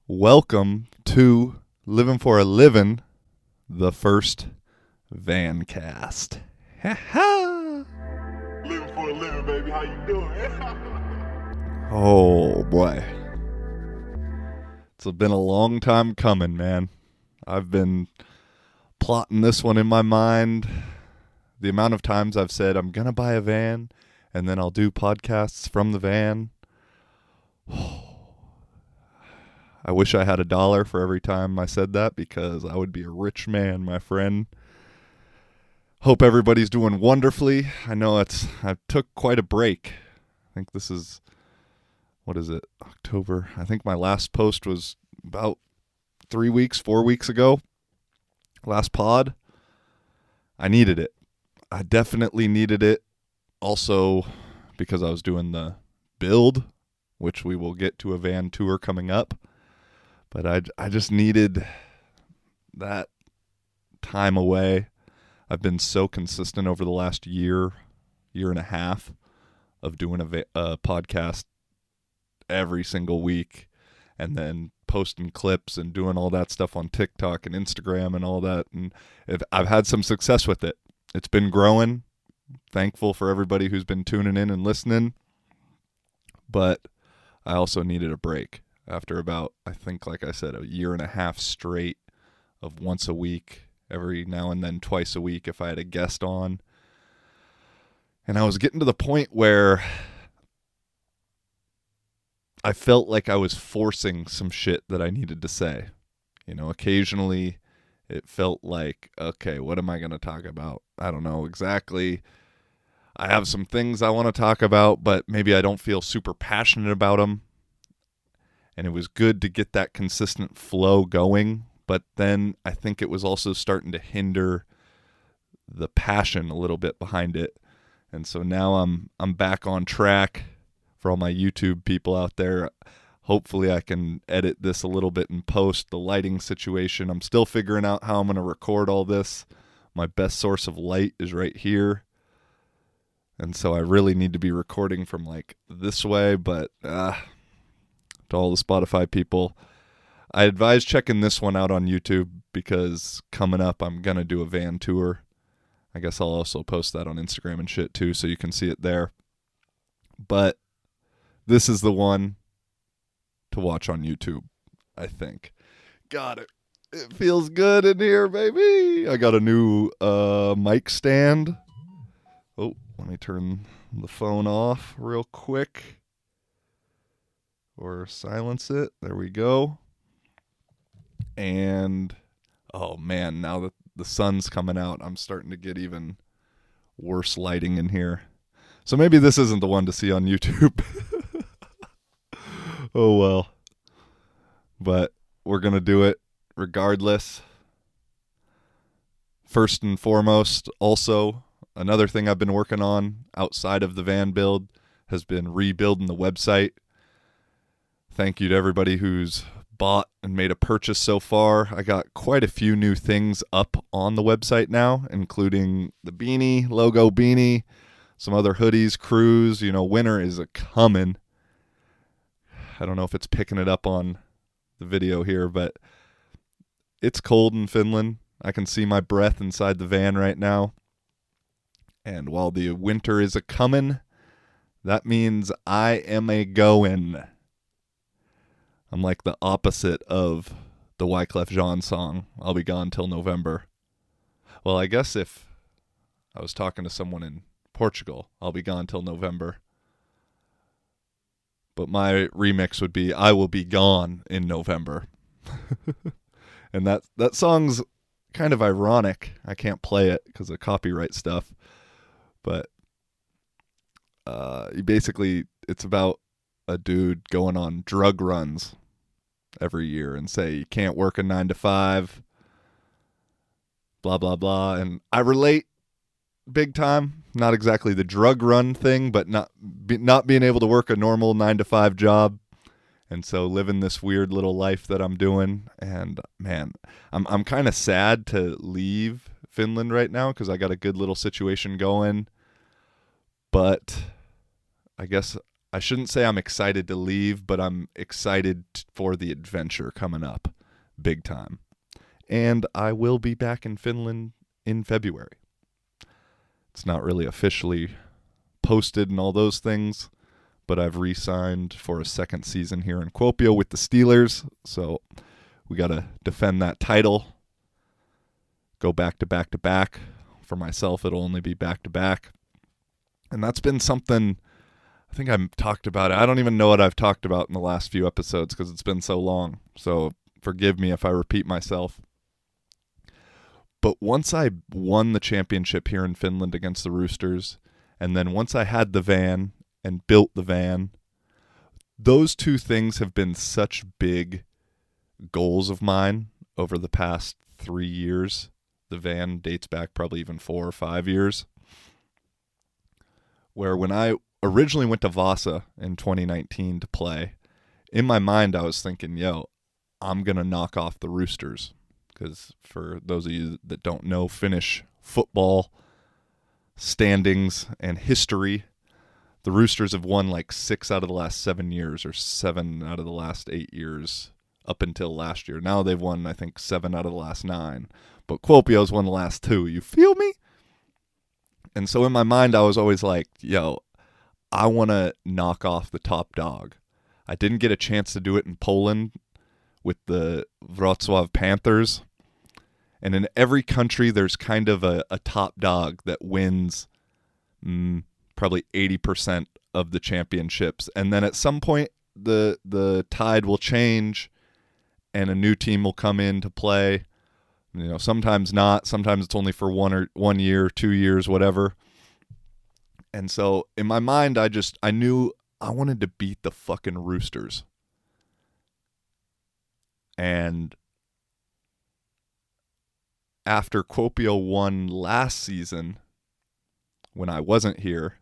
Welcome to Living for a Living, the first Vancast. Living for a living, baby. How you doing? Oh boy. It's been a long time coming, man. I've been plotting this one in my mind. The amount of times I've said I'm going to buy a van and then I'll do podcasts from the van. I wish I had $1 for every time I said that because I would be a rich man, my friend. Hope everybody's doing wonderfully. I know I took quite a break. I think this is, what is it, October? I think my last post was about 4 weeks ago. Last pod. I needed it. I definitely needed it. Also, because I was doing the build, which we will get to a van tour coming up. But I just needed that time away. I've been so consistent over the last year and a half of doing a podcast every single week and then posting clips and doing all that stuff on TikTok and Instagram and all that. And I've had some success with it. It's been growing. Thankful for everybody who's been tuning in and listening. But I also needed a break. After about, I think, like I said, a year and a half straight of once a week, every now and then twice a week if I had a guest on. And I was getting to the point where I felt like I was forcing some shit that I needed to say. You know, occasionally it felt like, okay, what am I going to talk about? I don't know exactly. I have some things I want to talk about, but maybe I don't feel super passionate about them. And it was good to get that consistent flow going. But then I think it was also starting to hinder the passion a little bit behind it. And so now I'm back on track for all my YouTube people out there. Hopefully I can edit this a little bit in post. The lighting situation, I'm still figuring out how I'm going to record all this. My best source of light is right here. And so I really need to be recording from like this way, but to all the Spotify people, I advise checking this one out on YouTube because coming up I'm going to do a van tour. I guess I'll also post that on Instagram and shit too so you can see it there. But this is the one to watch on YouTube, I think. Got it. It feels good in here, baby. I got a new mic stand. Oh, let me turn the phone off real quick. Or silence it. There we go. And, oh man, now that the sun's coming out, I'm starting to get even worse lighting in here. So maybe this isn't the one to see on YouTube. Oh well. But we're going to do it regardless. First and foremost, also, another thing I've been working on outside of the van build has been rebuilding the website. Thank you to everybody who's bought and made a purchase so far. I got quite a few new things up on the website now, including the beanie, logo beanie, some other hoodies, crews. You know, winter is a-coming. I don't know if it's picking it up on the video here, but it's cold in Finland. I can see my breath inside the van right now. And while the winter is a-coming, that means I am a-going. I'm like the opposite of the Wyclef Jean song, I'll be gone till November. Well, I guess if I was talking to someone in Portugal, I'll be gone till November. But my remix would be, I will be gone in November. And that song's kind of ironic. I can't play it because of copyright stuff. But basically, it's about a dude going on drug runs every year and say you can't work a 9 to 5, blah blah blah. And I relate big time. Not exactly the drug run thing, but not being able to work a normal 9 to 5 job, and so living this weird little life that I'm doing. And man, I'm kind of sad to leave Finland right now because I got a good little situation going, but I guess I shouldn't say I'm excited to leave, but I'm excited for the adventure coming up big time. And I will be back in Finland in February. It's not really officially posted and all those things, but I've re-signed for a second season here in Kuopio with the Steelers, so we got to defend that title, go back to back to back. For myself, it'll only be back to back. And that's been something, I think I've talked about it. I don't even know what I've talked about in the last few episodes because it's been so long. So forgive me if I repeat myself. But once I won the championship here in Finland against the Roosters, and then once I had the van and built the van, those two things have been such big goals of mine over the past 3 years. The van dates back probably even 4 or 5 years. Where when I originally went to Vasa in 2019 to play, in my mind I was thinking, I'm going to knock off the Roosters. Because for those of you that don't know Finnish football standings and history, the Roosters have won like 6 out of the last 7 years or 7 out of the last 8 years up until last year. Now they've won, I think, 7 out of the last 9. But Kuopio's won the last 2. You feel me? And so in my mind, I was always like, I want to knock off the top dog. I didn't get a chance to do it in Poland with the Wrocław Panthers. And in every country, there's kind of a top dog that wins probably 80% of the championships. And then at some point, the tide will change and a new team will come in to play. Sometimes not. Sometimes it's only for 1 year, 2 years, whatever. And so in my mind, I knew I wanted to beat the fucking Roosters. And after Kuopio won last season, when I wasn't here,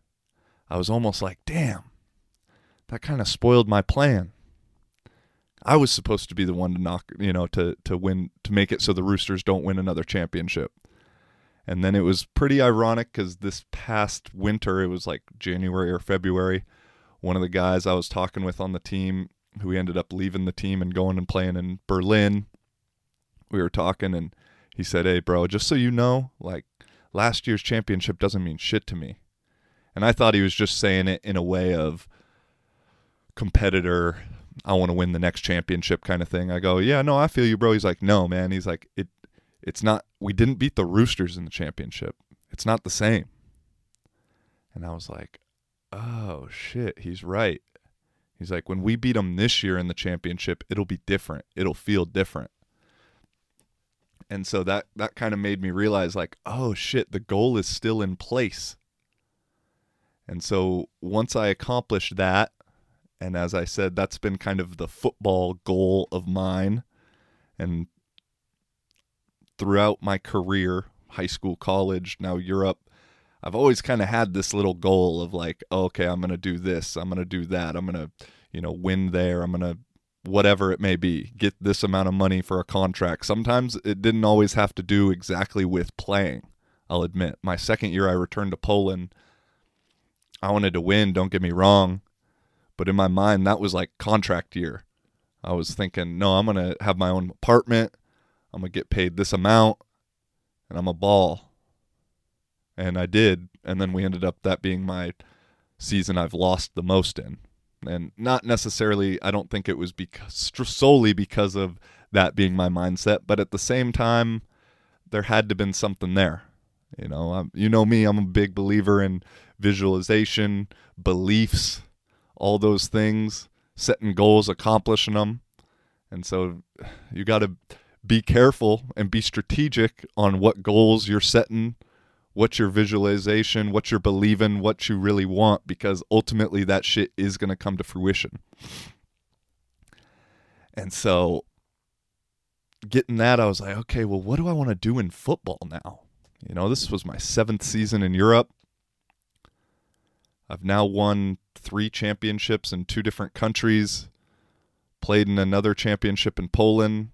I was almost like, damn, that kind of spoiled my plan. I was supposed to be the one to knock, to win, to make it so the Roosters don't win another championship. And then it was pretty ironic because this past winter, it was like January or February, one of the guys I was talking with on the team, who ended up leaving the team and going and playing in Berlin, we were talking and he said, hey, bro, just so you know, like last year's championship doesn't mean shit to me. And I thought he was just saying it in a way of competitor, I want to win the next championship kind of thing. I go, yeah, no, I feel you, bro. He's like, no, man. He's like, it's not, we didn't beat the Roosters in the championship. It's not the same. And I was like, oh, shit, he's right. He's like, when we beat them this year in the championship, it'll be different. It'll feel different. And so that kind of made me realize, like, oh, shit, the goal is still in place. And so once I accomplished that, and as I said, that's been kind of the football goal of mine. And throughout my career, high school, college, now Europe, I've always kind of had this little goal of like, oh, okay, I'm going to do this. I'm going to do that. I'm going to, win there. I'm going to, whatever it may be, get this amount of money for a contract. Sometimes it didn't always have to do exactly with playing, I'll admit. My second year I returned to Poland. I wanted to win, don't get me wrong. But in my mind, that was like contract year. I was thinking, no, I'm going to have my own apartment. I'm going to get paid this amount, and I'm a ball. And I did. And then we ended up that being my season I've lost the most in. And not necessarily, I don't think it was solely because of that being my mindset. But at the same time, there had to have been something there. You know me, I'm a big believer in visualization, beliefs, all those things, setting goals, accomplishing them. And so you got to be careful and be strategic on what goals you're setting, what's your visualization, what you're believing, what you really want, because ultimately that shit is going to come to fruition. And so getting that, I was like, okay, well, what do I want to do in football now? This was my 7th season in Europe. I've now won 3 championships in 2 different countries, played in another championship in Poland.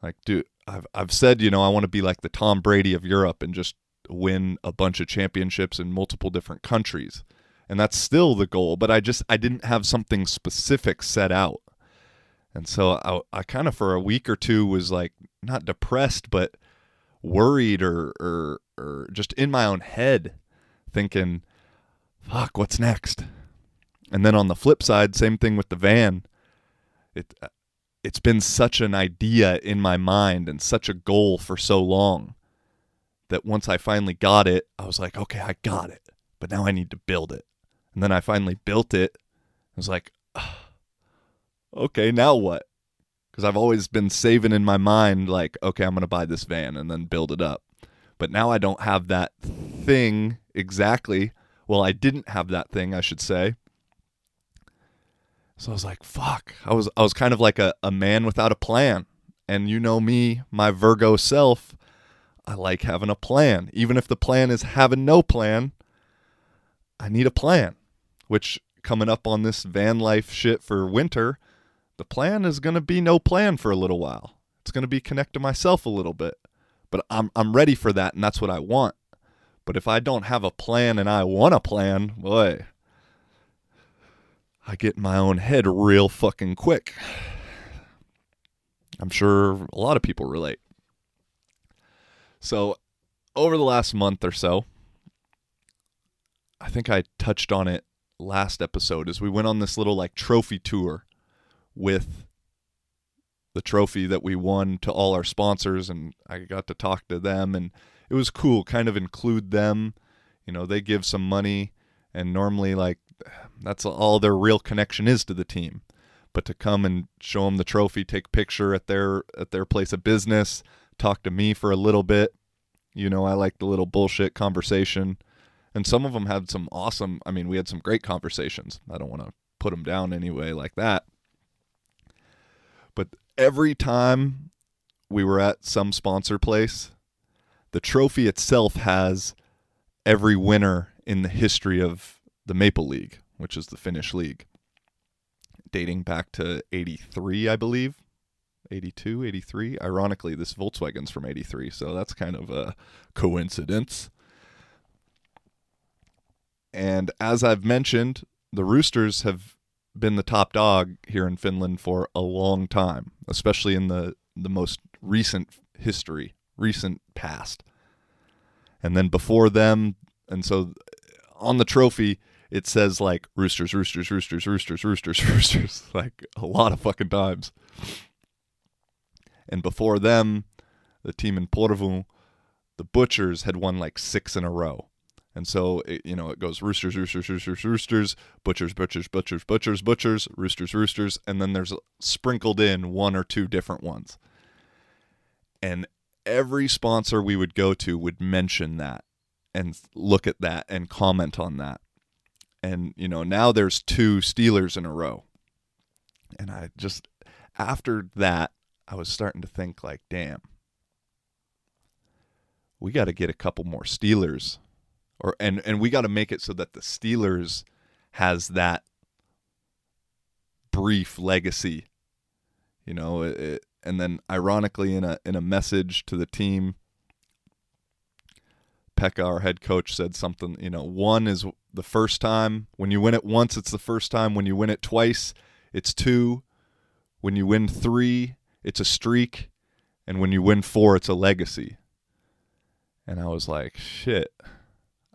Like, dude, I've said, I want to be like the Tom Brady of Europe and just win a bunch of championships in multiple different countries. And that's still the goal, but I didn't have something specific set out. And so I kind of for a week or two was like not depressed, but worried or just in my own head thinking, fuck, what's next? And then on the flip side, same thing with the van. It's been such an idea in my mind and such a goal for so long that once I finally got it, I was like, okay, I got it, but now I need to build it. And then I finally built it. I was like, okay, now what? Because I've always been saving in my mind, like, okay, I'm going to buy this van and then build it up. But now I don't have that thing exactly. Well, I didn't have that thing, I should say. So I was like, fuck. I was kind of like a man without a plan. And you know me, my Virgo self, I like having a plan. Even if the plan is having no plan, I need a plan. Which, coming up on this van life shit for winter, the plan is going to be no plan for a little while. It's going to be connect to myself a little bit. But I'm ready for that, and that's what I want. But if I don't have a plan and I want a plan, boy, I get in my own head real fucking quick. I'm sure a lot of people relate. So, over the last month or so, I think I touched on it last episode, as we went on this little like trophy tour with the trophy that we won to all our sponsors, and I got to talk to them, and it was cool, kind of include them. You know, they give some money, and normally like that's all their real connection is to the team. But to come and show them the trophy, take a picture at their place of business, talk to me for a little bit. You know, I like the little bullshit conversation. And some of them had some awesome, we had some great conversations. I don't want to put them down anyway like that. But every time we were at some sponsor place, the trophy itself has every winner in the history of the Maple League, which is the Finnish league, dating back to 83, I believe. 82, 83. Ironically, this Volkswagen's from 83, so that's kind of a coincidence. And as I've mentioned, the Roosters have been the top dog here in Finland for a long time, especially in the most recent history, recent past. And then before them, and so on the trophy, it says like Roosters, Roosters, Roosters, Roosters, Roosters, Roosters, like a lot of fucking times. And before them, the team in Porvoo, the Butchers had won like 6 in a row. And so, it goes Roosters, Roosters, Roosters, Roosters, Butchers, Butchers, Butchers, Butchers, Butchers, Roosters, Roosters, and then there's sprinkled in 1 or 2 different ones. And every sponsor we would go to would mention that and look at that and comment on that. And, now there's 2 Steelers in a row. And after that, I was starting to think like, damn, we got to get a couple more Steelers. And we got to make it so that the Steelers has that brief legacy, and then ironically in a message to the team, Pekka, our head coach, said something, 1 is the first time. When you win it once, it's the first time. When you win it twice, it's 2. When you win 3, it's a streak. And when you win 4, it's a legacy. And I was like, shit.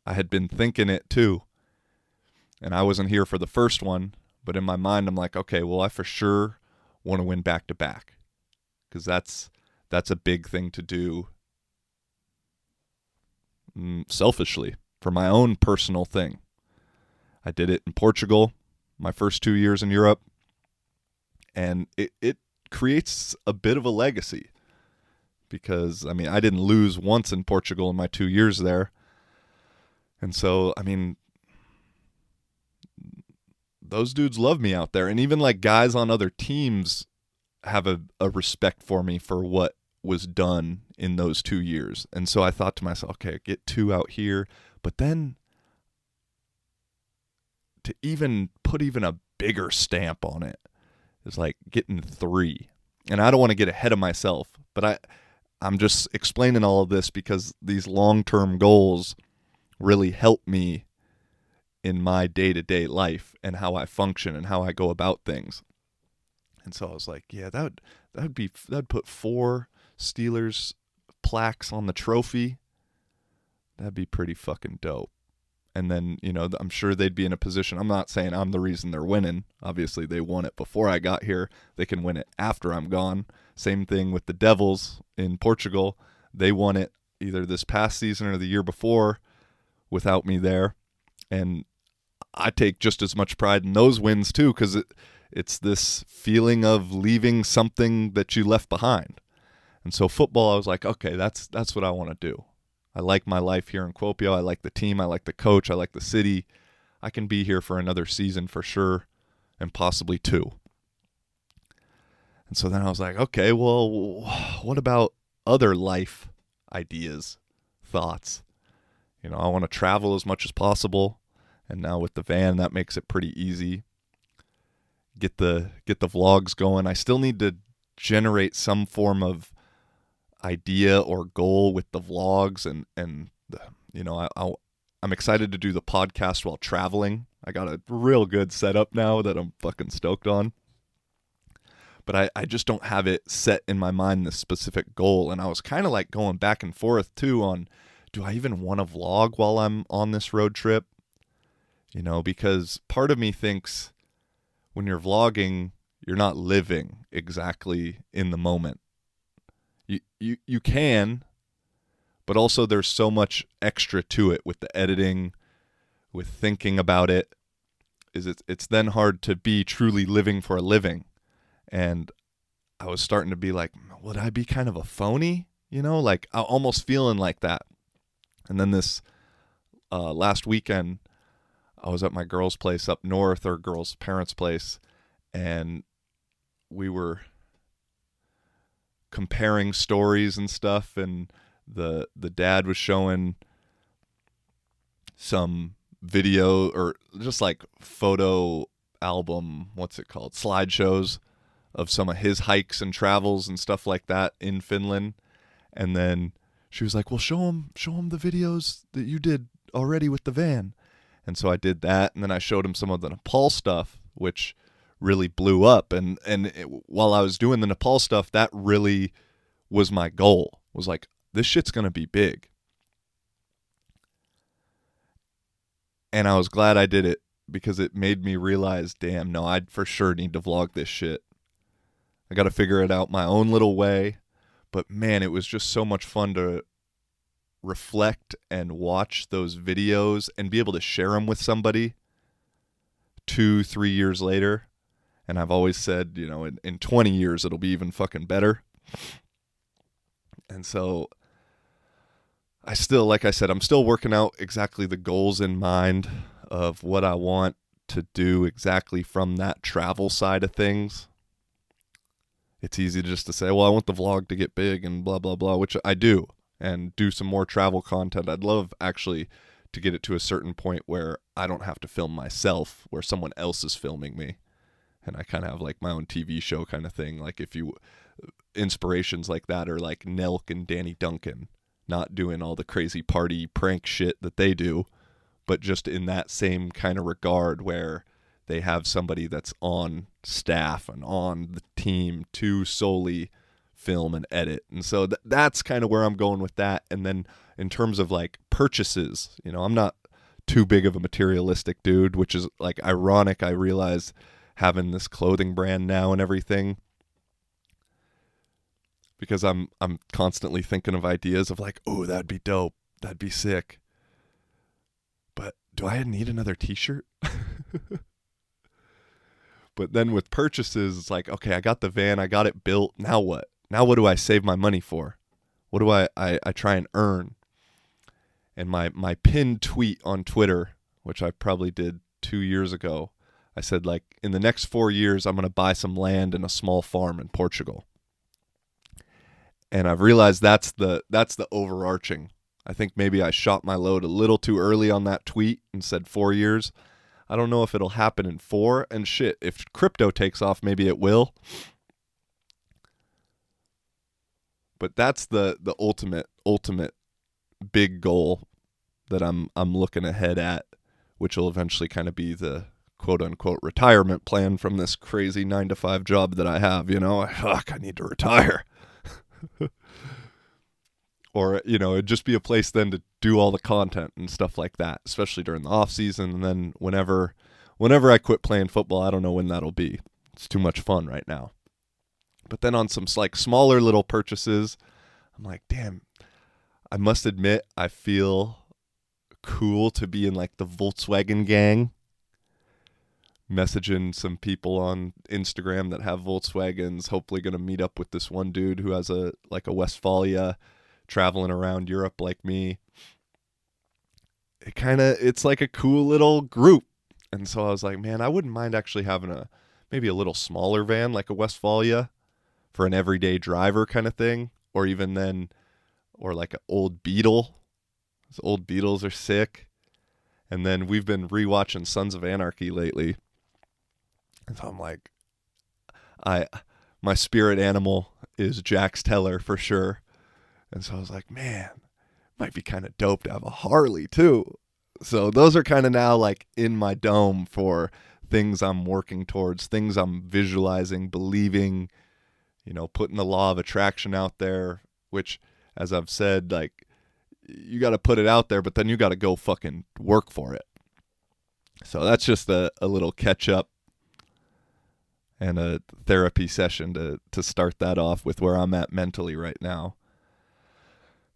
I had been thinking it too. And I wasn't here for the first one, but in my mind I'm like, okay, well, I for sure want to win back to back. Because that's a big thing to do selfishly for my own personal thing. I did it in Portugal my first 2 years in Europe, and it creates a bit of a legacy. Because, I didn't lose once in Portugal in my 2 years there. And so, those dudes love me out there. And even like guys on other teams have a respect for me for what was done in those 2 years. And so I thought to myself, okay, get 2 out here. But then to even put even a bigger stamp on it is like getting 3. And I don't want to get ahead of myself, but I'm just explaining all of this because these long-term goals really help me in my day-to-day life and how I function and how I go about things. And so I was like, yeah, that'd put 4 Steelers plaques on the trophy. That'd be pretty fucking dope. And then, I'm sure they'd be in a position. I'm not saying I'm the reason they're winning. Obviously, they won it before I got here. They can win it after I'm gone. Same thing with the Devils in Portugal. They won it either this past season or the year before without me there. And I take just as much pride in those wins too, because it's this feeling of leaving something that you left behind. And so football, I was like, okay, that's what I want to do. I like my life here in Kuopio. I like the team. I like the coach. I like the city. I can be here for another season for sure, and possibly 2. And so then I was like, okay, well, what about other life ideas, thoughts? I want to travel as much as possible. And now with the van, that makes it pretty easy. Get the vlogs going. I still need to generate some form of idea or goal with the vlogs, and I'm excited to do the podcast while traveling. I got a real good setup now that I'm fucking stoked on. But I just don't have it set in my mind, this specific goal. And I was kind of like going back and forth too on, do I even want to vlog while I'm on this road trip? Because part of me thinks when you're vlogging, you're not living exactly in the moment. You can, but also there's so much extra to it with the editing, with thinking about it. It's then hard to be truly living for a living. And I was starting to be like, would I be kind of a phony? Like I almost feeling like that. And then this last weekend, I was at my girl's place up north, or girl's parents' place, and we were comparing stories and stuff, and the dad was showing some video or just like photo album, what's it called, slideshows of some of his hikes and travels and stuff like that in Finland. And then she was like, well, show him the videos that you did already with the van. And so I did that, and then I showed him some of the Nepal stuff, which really blew up. And while I was doing the Nepal stuff, that really was my goal. Was like, this shit's going to be big. And I was glad I did it, because it made me realize, damn, no, I for sure need to vlog this shit. I got to figure it out my own little way. But man, it was just so much fun to reflect and watch those videos and be able to share them with somebody 2-3 years later. And I've always said, in 20 years, it'll be even fucking better. And so I still, like I said, I'm still working out exactly the goals in mind of what I want to do exactly from that travel side of things. It's easy just to say, well, I want the vlog to get big and blah, blah, blah, which I do, and do some more travel content. I'd love actually to get it to a certain point where I don't have to film myself, where someone else is filming me. And I kind of have like my own TV show kind of thing. Like inspirations like that are like Nelk and Danny Duncan, not doing all the crazy party prank shit that they do, but just in that same kind of regard where they have somebody that's on staff and on the team to solely film and edit. And so that's kind of where I'm going with that. And then in terms of like purchases, I'm not too big of a materialistic dude, which is like ironic. I realize having this clothing brand now and everything, because I'm constantly thinking of ideas of like, oh, that'd be dope, that'd be sick, but do I need another t-shirt? But then with purchases, it's like, okay, I got the van, I got it built, now what do I save my money for? What do I try and earn? And my pinned tweet on Twitter, which I probably did 2 years ago, I said, like, in the next 4 years, I'm going to buy some land and a small farm in Portugal. And I've realized that's the overarching. I think maybe I shot my load a little too early on that tweet and said 4 years. I don't know if it'll happen in 4. And shit, if crypto takes off, maybe it will. But that's the ultimate big goal that I'm looking ahead at which will eventually kind of be the quote-unquote retirement plan from this crazy 9-to-5 job that I have, I need to retire. Or, it'd just be a place then to do all the content and stuff like that, especially during the off season. And then whenever I quit playing football, I don't know when that'll be. It's too much fun right now. But then on some like smaller little purchases, I'm like, damn, I must admit I feel cool to be in like the Volkswagen gang. Messaging some people on Instagram that have Volkswagens, hopefully going to meet up with this one dude who has a Westfalia, traveling around Europe like me. It's like a cool little group. And so I was like, man, I wouldn't mind actually having maybe a little smaller van like a Westfalia for an everyday driver kind of thing. Or like an old Beetle. Those old Beetles are sick. And then we've been rewatching Sons of Anarchy lately. And so I'm like, my spirit animal is Jax Teller for sure. And so I was like, man, might be kind of dope to have a Harley too. So those are kind of now like in my dome for things I'm working towards, things I'm visualizing, believing, putting the law of attraction out there, which, as I've said, like, you got to put it out there, but then you got to go fucking work for it. So that's just a little catch up and a therapy session to start that off with where I'm at mentally right now.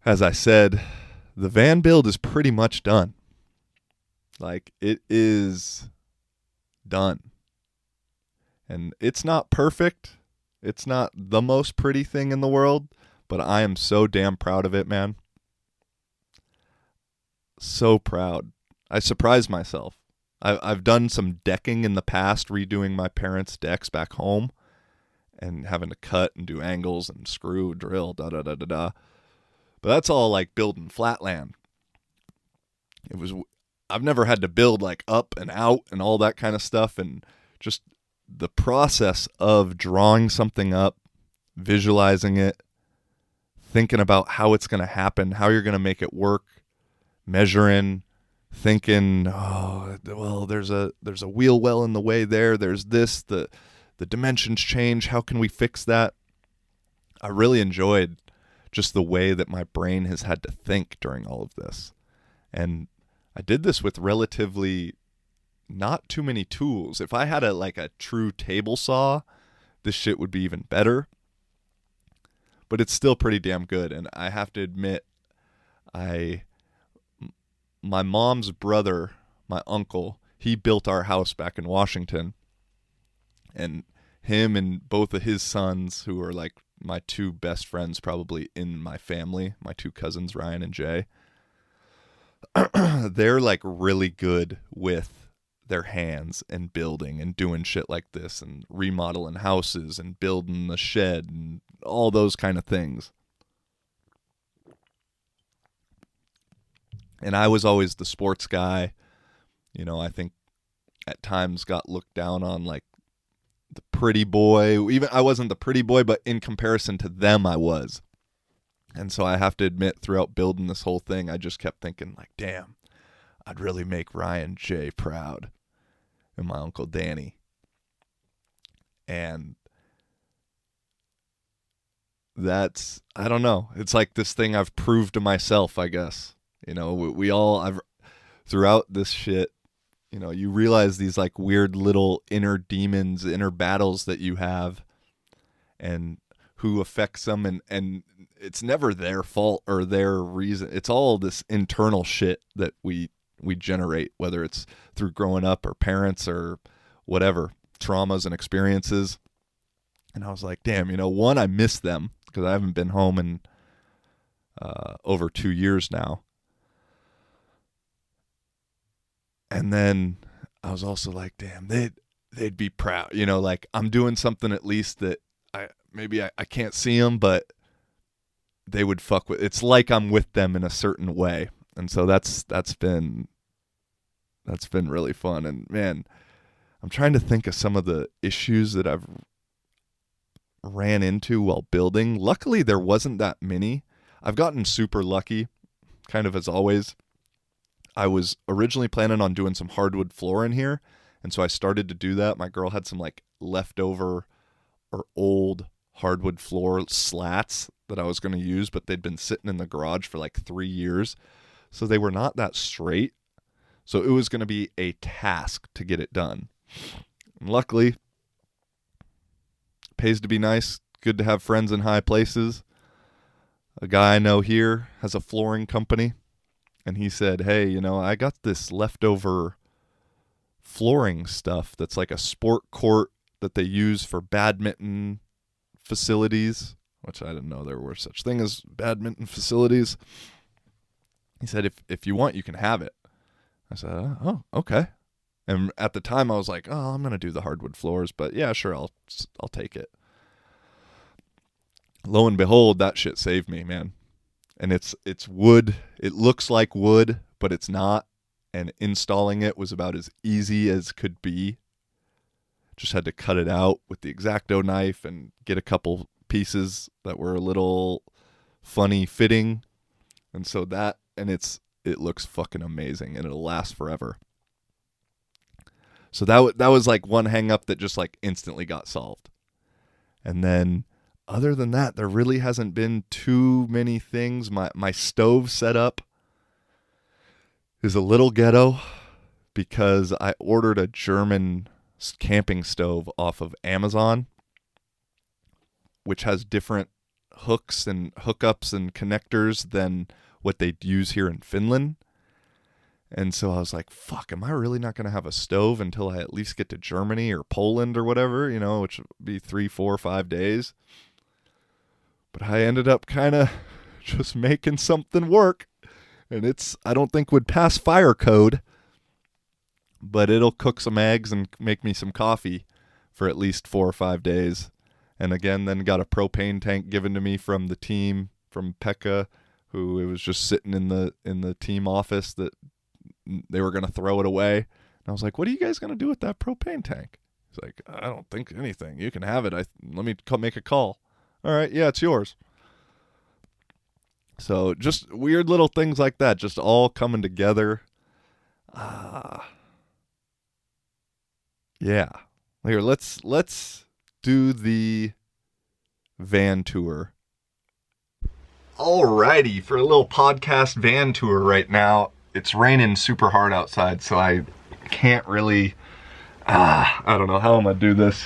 As I said, the van build is pretty much done. Like, it is done. And it's not perfect. It's not the most pretty thing in the world, but I am so damn proud of it, man. So proud. I surprised myself. I've done some decking in the past, redoing my parents' decks back home and having to cut and do angles and screw, drill, da-da-da-da-da. But that's all like building flatland. I've never had to build like up and out and all that kind of stuff. And just the process of drawing something up, visualizing it, thinking about how it's going to happen, how you're going to make it work, measuring, thinking, oh, well, there's a wheel well in the way there. There's this, the dimensions change. How can we fix that? I really enjoyed just the way that my brain has had to think during all of this. And I did this with relatively not too many tools. If I had a true table saw, this shit would be even better. But it's still pretty damn good. And I have to admit, my mom's brother, my uncle, he built our house back in Washington. And him and both of his sons, who are like my two best friends probably in my family, my two cousins, Ryan and Jay, they're like really good with their hands and building and doing shit like this and remodeling houses and building the shed and all those kind of things. And I was always the sports guy. I think at times got looked down on like the pretty boy. Even I wasn't the pretty boy, but in comparison to them, I was. And so I have to admit, throughout building this whole thing, I just kept thinking like, damn, I'd really make Ryan J proud and my Uncle Danny. And that's, I don't know. It's like this thing I've proved to myself, I guess. I've throughout this shit, you realize these like weird little inner demons, inner battles that you have and who affects them. And it's never their fault or their reason. It's all this internal shit that we generate, whether it's through growing up or parents or whatever, traumas and experiences. And I was like, damn, one, I miss them because I haven't been home in over 2 years now. And then I was also like, damn, they'd be proud. Like I'm doing something at least that I can't see them, but they would fuck with. It's like I'm with them in a certain way. And so that's been really fun. And man, I'm trying to think of some of the issues that I've ran into while building. Luckily, there wasn't that many. I've gotten super lucky, kind of as always. I was originally planning on doing some hardwood floor in here, and so I started to do that. My girl had some like leftover or old hardwood floor slats that I was going to use, but they'd been sitting in the garage for like 3 years, so they were not that straight. So it was going to be a task to get it done. And luckily, pays to be nice, good to have friends in high places. A guy I know here has a flooring company, and he said, hey, you know, I got this leftover flooring stuff that's like a sport court that they use for badminton facilities, which I didn't know there were such thing as badminton facilities. He said, if you want, you can have it. I said, oh, okay. And at the time I was like, oh, I'm going to do the hardwood floors, but yeah, sure, I'll take it. Lo and behold, that shit saved me, man. And it's wood. It looks like wood, but it's not. And installing it was about as easy as could be. Just had to cut it out with the X-Acto knife and get a couple pieces that were a little funny fitting. And so it looks fucking amazing, and it'll last forever. So that was like one hang up that just like instantly got solved. And then other than that, there really hasn't been too many things. My stove setup is a little ghetto because I ordered a German camping stove off of Amazon, which has different hooks and hookups and connectors than what they'd use here in Finland. And so I was like, fuck, am I really not going to have a stove until I at least get to Germany or Poland or whatever, you know, which would be 3, 4, 5 days. But I ended up kind of just making something work. And I don't think would pass fire code, but it'll cook some eggs and make me some coffee for at least 4 or 5 days. And again, then got a propane tank given to me from the team, from Pekka, who it was just sitting in the team office that they were going to throw it away. And I was like, what are you guys going to do with that propane tank? He's like, I don't think anything. You can have it. Let me make a call. All right, yeah, it's yours. So just weird little things like that, just all coming together. Yeah. Here, let's do the van tour. Alrighty, for a little podcast van tour right now. It's raining super hard outside, so I can't really, I don't know how I'm going to do this.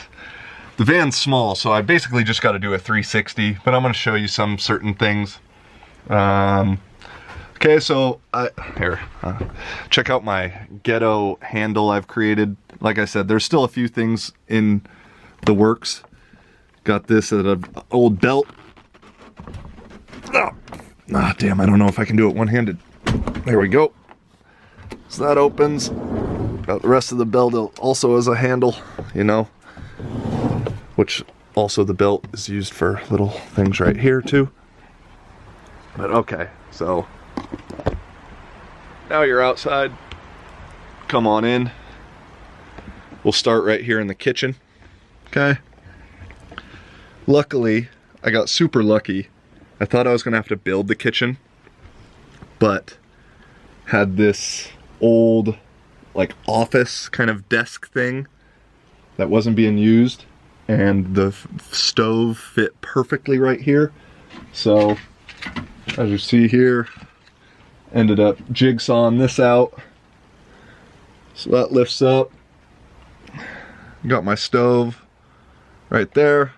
The van's small, so I basically just got to do a 360, but I'm going to show you some certain things. Okay, so check out my ghetto handle I've created. Like I said, there's still a few things in the works. Got this at an old belt. Damn, I don't know if I can do it one-handed. There we go. So that opens. Got the rest of the belt also as a handle, you know, which also the belt is used for little things right here too. But okay, so now you're outside. Come on in. We'll start right here in the kitchen. Okay. Luckily, I got super lucky. I thought I was gonna have to build the kitchen, but had this old like office kind of desk thing that wasn't being used, and the stove fit perfectly right here. So as you see here, ended up jigsawing this out. So that lifts up. Got my stove right there.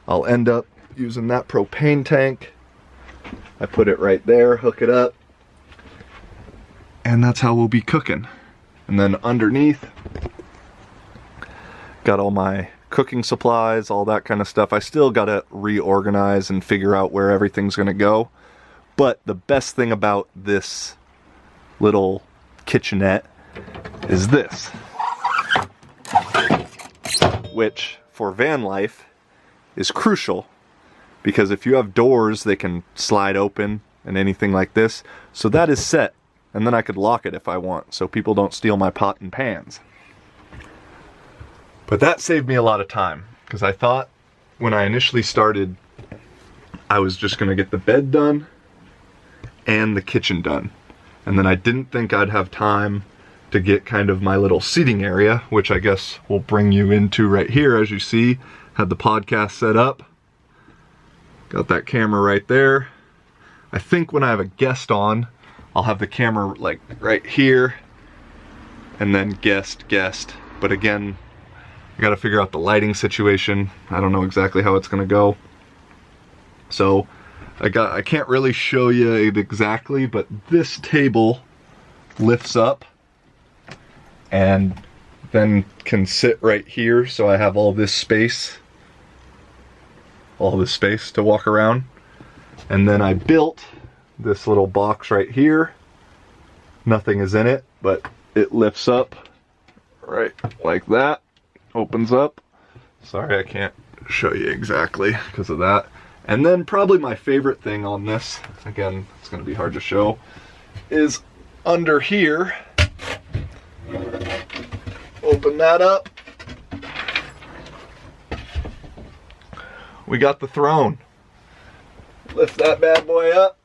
I'll end up using that propane tank. I put it right there, hook it up, and that's how we'll be cooking. And then underneath, got all my cooking supplies, all that kind of stuff. I still gotta reorganize and figure out where everything's gonna go. But the best thing about this little kitchenette is this, which for van life is crucial, because if you have doors, they can slide open and anything like this. So that is set, and then I could lock it if I want, so people don't steal my pot and pans. But that saved me a lot of time, because I thought when I initially started, I was just gonna get the bed done and the kitchen done. And then I didn't think I'd have time to get kind of my little seating area, which I guess we'll bring you into right here. As you see, had the podcast set up. Got that camera right there. I think when I have a guest on, I'll have the camera like right here, and then guest. But again, I gotta figure out the lighting situation. I don't know exactly how it's gonna go. So I can't really show you it exactly, but this table lifts up and then can sit right here, so I have all this space to walk around. And then I built this little box right here. Nothing is in it, but it lifts up right like that, opens up. Sorry, I can't show you exactly because of that. And then probably my favorite thing on this, again, it's gonna be hard to show, is under here. Open that up. We got the throne. Lift that bad boy up.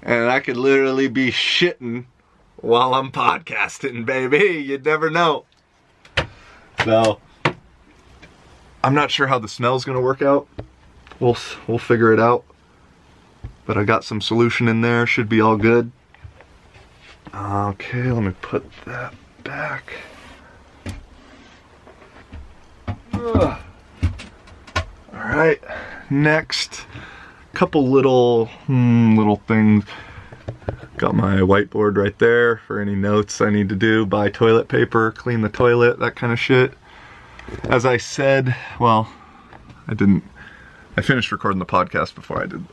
And I could literally be shitting while I'm podcasting, baby. You'd never know. So, I'm not sure how the smell's gonna work out. We'll figure it out. But I got some solution in there, should be all good. Okay, let me put that back. Alright, next, couple little things. Got my whiteboard right there for any notes I need to do. Buy toilet paper, clean the toilet, that kind of shit. As I said, well, I finished recording the podcast before I did.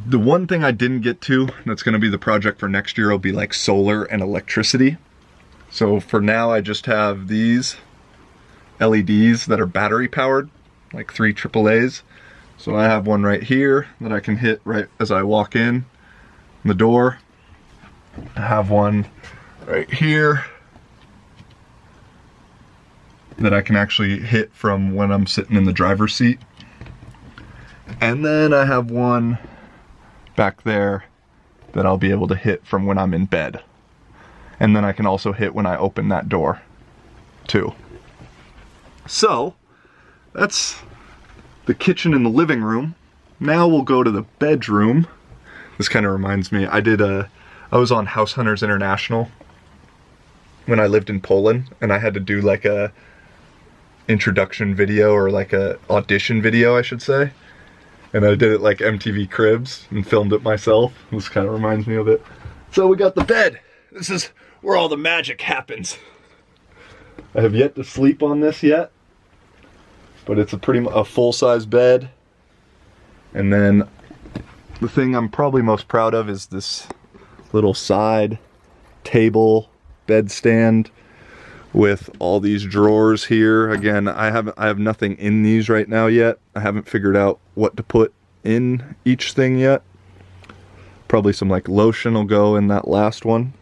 The one thing I didn't get to, that's going to be the project for next year, will be like solar and electricity. So for now, I just have these LEDs that are battery powered, like 3 AAAs. So I have one right here that I can hit right as I walk in the door. I have one right here that I can actually hit from when I'm sitting in the driver's seat. And then I have one back there that I'll be able to hit from when I'm in bed. And then I can also hit when I open that door too. So that's the kitchen and the living room. Now we'll go to the bedroom. This kind of reminds me, I was on House Hunters International when I lived in Poland, and I had to do like a introduction video, or like a audition video, I should say. And I did it like MTV Cribs and filmed it myself. This kind of reminds me of it. So we got the bed. This is where all the magic happens. I have yet to sleep on this yet, but it's a full-size bed. And then the thing I'm probably most proud of is this little side table bed stand with all these drawers here. Again, I have nothing in these right now yet. I haven't figured out what to put in each thing yet. Probably some like lotion will go in that last one.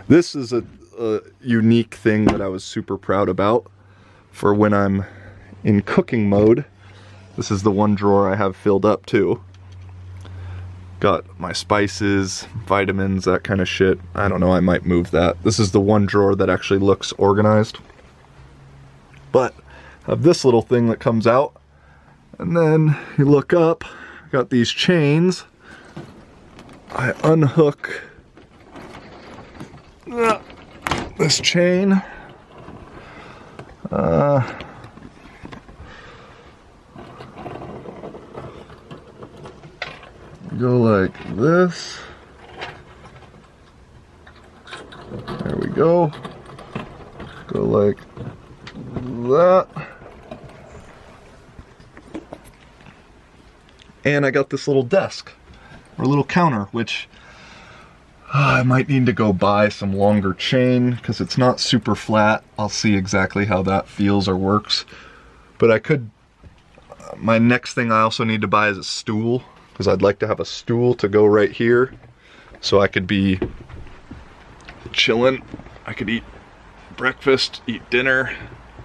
This is a unique thing that I was super proud about for when I'm in cooking mode. This is the one drawer I have filled up too. Got my spices, vitamins, that kind of shit. I don't know, I might move that. This is the one drawer that actually looks organized. But I have this little thing that comes out. And then you look up, got these chains. I unhook this chain. Go like this. There we go. Go like that. And I got this little desk, or little counter, which I might need to go buy some longer chain because it's not super flat. I'll see exactly how that feels or works. But I could, my next thing I also need to buy is a stool, because I'd like to have a stool to go right here so I could be chilling. I could eat breakfast, eat dinner,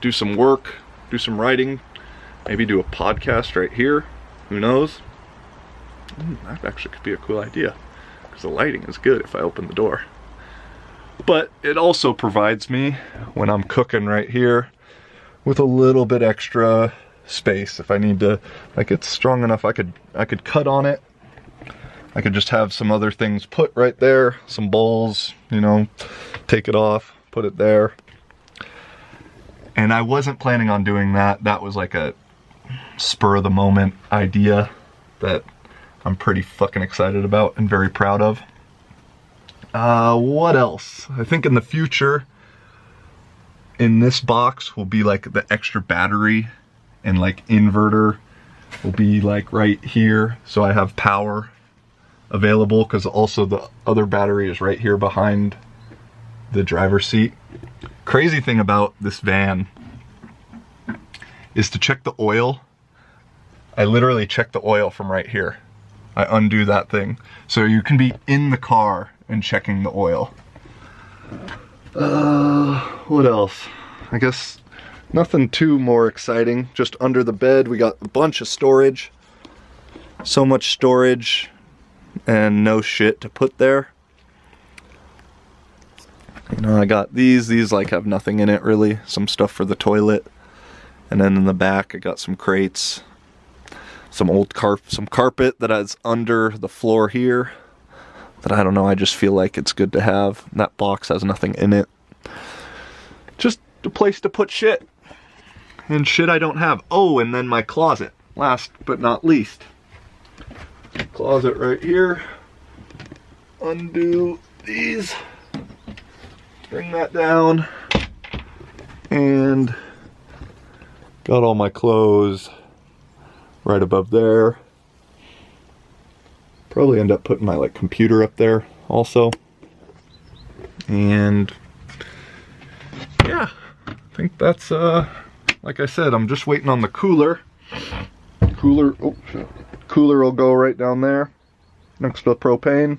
do some work, do some writing, maybe do a podcast right here. Who knows? That actually could be a cool idea. because the lighting is good if I open the door. But it also provides me, when I'm cooking right here, with a little bit extra space. If I need to, like, it's strong enough, I could cut on it. I could just have some other things put right there, some bowls, you know, take it off, put it there. And I wasn't planning on doing that. That was like a spur of the moment idea that I'm pretty fucking excited about and very proud of. What else? I think in the future, in this box will be like the extra battery and like inverter will be like right here. So I have power available, because also the other battery is right here behind the driver's seat. Crazy thing about this van is to check the oil. I literally check the oil from right here. I undo that thing. So you can be in the car and checking the oil. What else? I guess nothing too more exciting. Just under the bed, we got a bunch of storage. So much storage and no shit to put there. You know, I got these like have nothing in it really. Some stuff for the toilet. And then in the back, I got some crates. Some old carpet that is under the floor here. That I don't know, I just feel like it's good to have. That box has nothing in it. Just a place to put shit. And shit I don't have. Oh, and then my closet. Last but not least. Closet right here. Undo these. Bring that down. And got all my clothes right above there. Probably end up putting my like computer up there also. And yeah, I think that's like I said, I'm just waiting on the cooler. Cooler will go right down there next to the propane.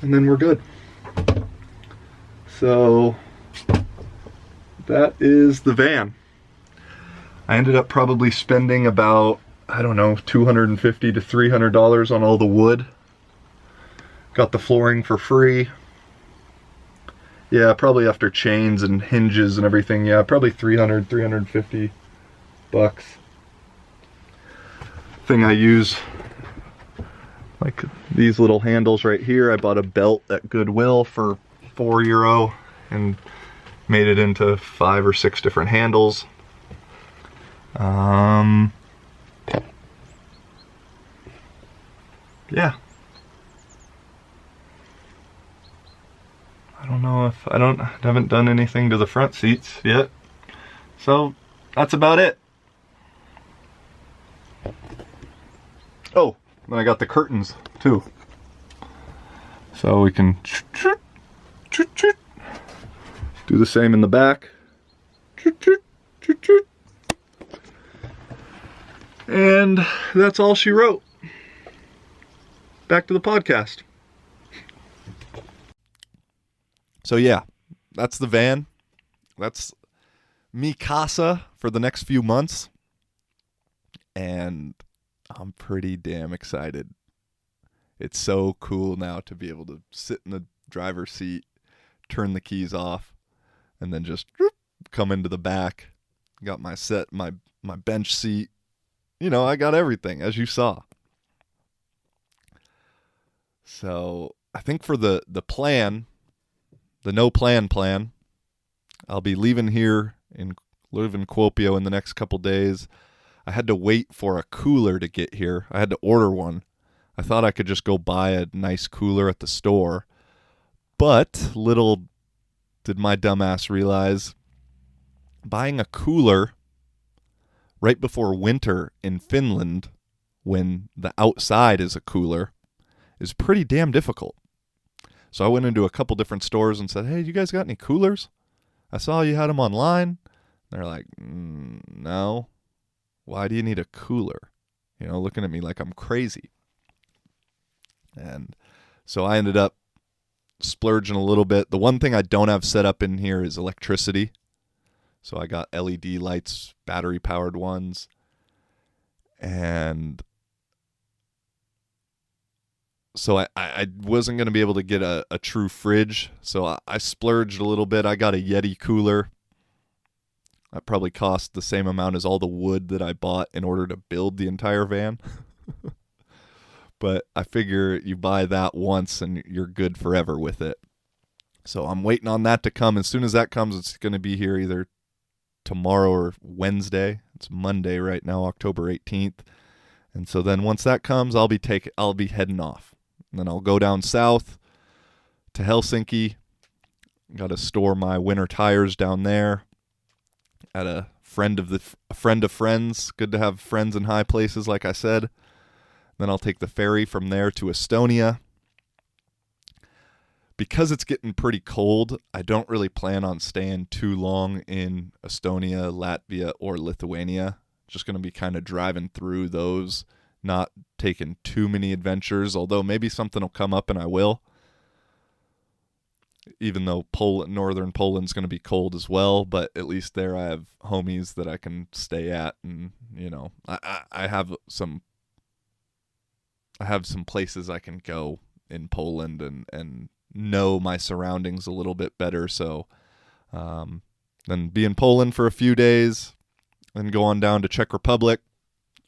And then we're good. So that is the van. I ended up probably spending about, I don't know, $250 to $300 on all the wood. Got the flooring for free. Yeah, probably after chains and hinges and everything, yeah, probably $350. Thing I use, like these little handles right here. I bought a belt at Goodwill for €4 and made it into 5 or 6 different handles. Yeah. I don't know if I haven't done anything to the front seats yet. So that's about it. Oh, then I got the curtains too. So we can do the same in the back. And that's all she wrote. Back to the podcast. So yeah, that's the van. That's mi casa for the next few months. And I'm pretty damn excited. It's so cool now to be able to sit in the driver's seat, turn the keys off, and then just come into the back. Got my bench seat. You know, I got everything, as you saw. So I think for the plan, the no plan, I'll be leaving here and live in Kuopio in the next couple days. I had to wait for a cooler to get here. I had to order one. I thought I could just go buy a nice cooler at the store. But little did my dumbass realize, buying a cooler right before winter in Finland, when the outside is a cooler, is pretty damn difficult. So I went into a couple different stores and said, hey, you guys got any coolers? I saw you had them online. They're like, no. Why do you need a cooler? You know, looking at me like I'm crazy. And so I ended up splurging a little bit. The one thing I don't have set up in here is electricity. So I got LED lights, battery powered ones. And So I wasn't going to be able to get a true fridge. So I splurged a little bit. I got a Yeti cooler. That probably cost the same amount as all the wood that I bought in order to build the entire van. But I figure you buy that once and you're good forever with it. So I'm waiting on that to come. As soon as that comes, it's going to be here either tomorrow or Wednesday. It's Monday right now, October 18th. And so then once that comes, I'll be heading off. And then I'll go down south to Helsinki. Got to store my winter tires down there at a friend of friends. Good to have friends in high places, like I said. Then I'll take the ferry from there to Estonia. Because it's getting pretty cold, I don't really plan on staying too long in Estonia, Latvia, or Lithuania. Just going to be kind of driving through those, not taking too many adventures, although maybe something will come up and I will. Even though northern Poland's going to be cold as well, but at least there I have homies that I can stay at, and I have some places I can go in Poland and know my surroundings a little bit better. So then be in Poland for a few days, then go on down to Czech Republic,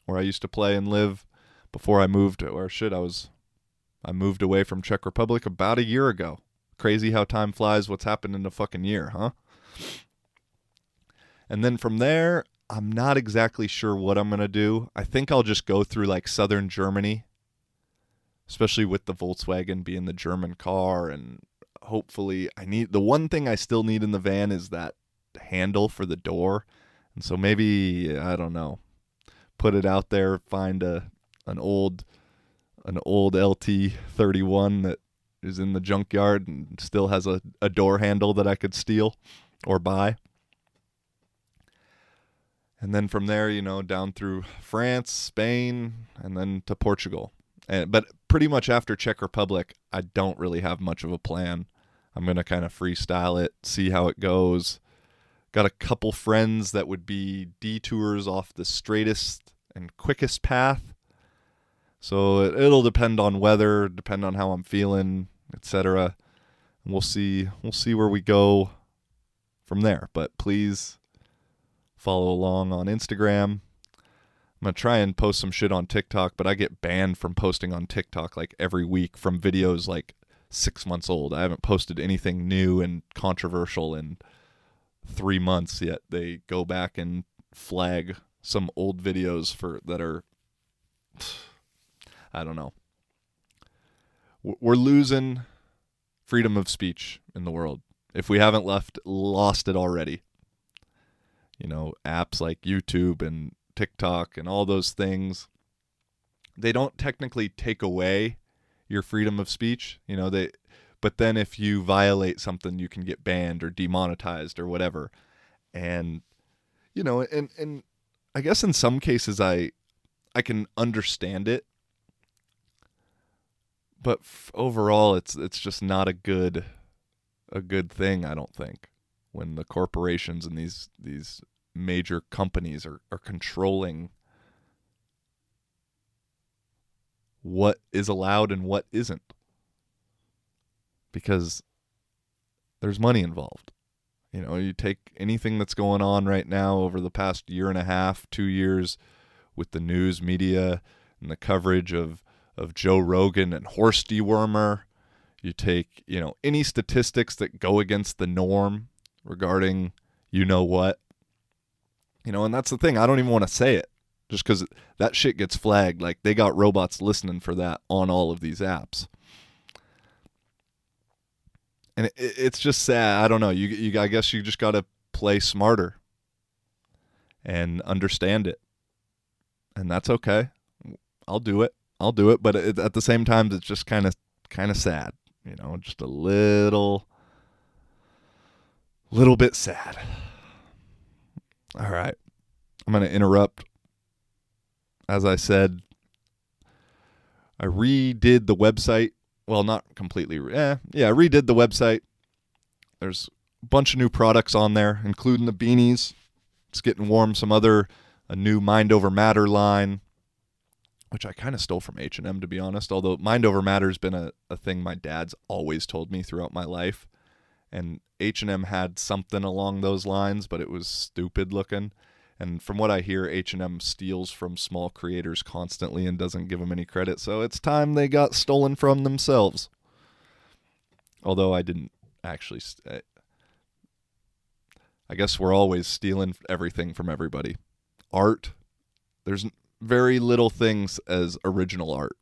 where I used to play and live before I moved. I moved away from Czech Republic about a year ago. Crazy how time flies. What's happened in a fucking year, huh? And then from there, I'm not exactly sure what I'm going to do. I think I'll just go through like southern Germany, especially with the Volkswagen being the German car. And hopefully the one thing I still need in the van is that handle for the door. And so maybe, I don't know, put it out there, find an old LT31 that is in the junkyard and still has a door handle that I could steal or buy. And then from there, down through France, Spain, and then to Portugal. But pretty much after Czech Republic, I don't really have much of a plan. I'm going to kind of freestyle it, see how it goes. Got a couple friends that would be detours off the straightest and quickest path. So it'll depend on weather, depend on how I'm feeling, etc. And we'll see where we go from there. But please follow along on Instagram. I'm going to try and post some shit on TikTok, but I get banned from posting on TikTok like every week from videos like 6 months old. I haven't posted anything new and controversial in 3 months yet. They go back and flag some old videos that are, I don't know. We're losing freedom of speech in the world if we haven't lost it already. Apps like YouTube and TikTok and all those things, they don't technically take away your freedom of speech. But then if you violate something, you can get banned or demonetized or whatever. And and I guess in some cases I can understand it. But overall, it's just not a good thing, I don't think, when the corporations and these major companies are controlling what is allowed and what isn't, because there's money involved. You take anything that's going on right now over the past year and a half, 2 years, with the news media and the coverage of Joe Rogan and horse dewormer. You take, any statistics that go against the norm regarding what. And that's the thing. I don't even want to say it just because that shit gets flagged. Like, they got robots listening for that on all of these apps. And it's just sad. I don't know. I guess you just got to play smarter and understand it. And that's okay. I'll do it. But at the same time, it's just kind of sad. Just a little bit sad. All right. I'm going to interrupt. As I said, I redid the website. Well, not completely. I redid the website. There's a bunch of new products on there, including the beanies. It's getting warm. A new Mind Over Matter line. which I kind of stole from H&M, to be honest, although Mind Over Matter has been a thing my dad's always told me throughout my life. And H&M had something along those lines, but it was stupid looking. And from what I hear, H&M steals from small creators constantly and doesn't give them any credit. So it's time they got stolen from themselves. Although I didn't actually. I guess we're always stealing everything from everybody. Art, there's very little things as original art.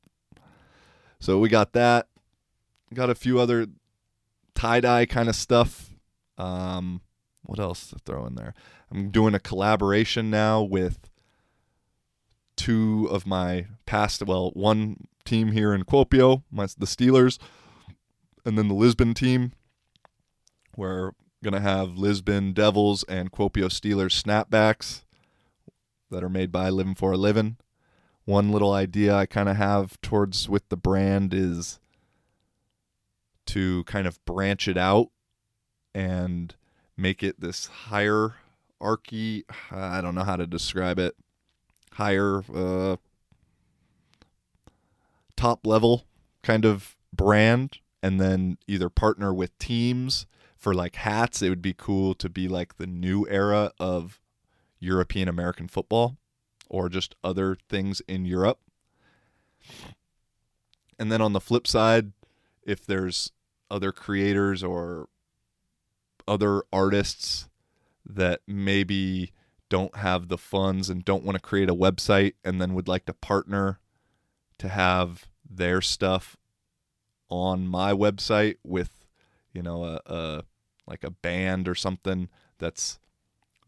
So we got that. Got a few other tie-dye kind of stuff. What else to throw in there? I'm doing a collaboration now with two of my one team here in Kuopio, the Steelers, and then the Lisbon team. We're going to have Lisbon Devils and Kuopio Steelers snapbacks that are made by Living for a Living. One little idea I kind of have with the brand is to kind of branch it out and make it this hierarchy. I don't know how to describe it. Higher, top level kind of brand, and then either partner with teams for like hats. It would be cool to be like the new era of European American football or just other things in Europe. And then on the flip side, if there's other creators or other artists that maybe don't have the funds and don't want to create a website and then would like to partner to have their stuff on my website with, like a band or something that's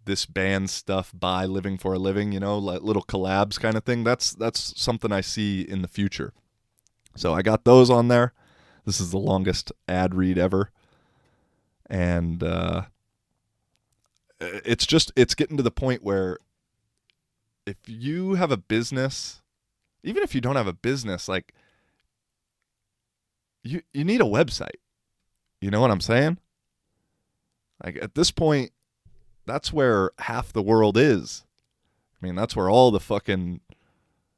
this band stuff by Living for a Living, like little collabs kind of thing. That's something I see in the future. So I got those on there. This is the longest ad read ever. And it's getting to the point where if you have a business, even if you don't have a business, like you need a website. You know what I'm saying? Like at this point, that's where half the world is. I mean, that's where all the fucking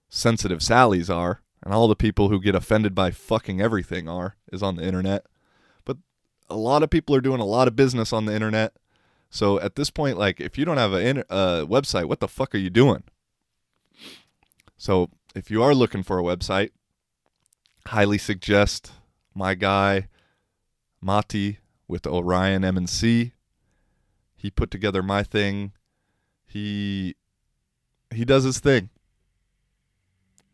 sensitive Sallys are, and all the people who get offended by fucking everything is on the internet. But a lot of people are doing a lot of business on the internet. So at this point, like, if you don't have a website, what the fuck are you doing? So if you are looking for a website, highly suggest my guy, Mati, with Orion M&C. He put together my thing. He does his thing.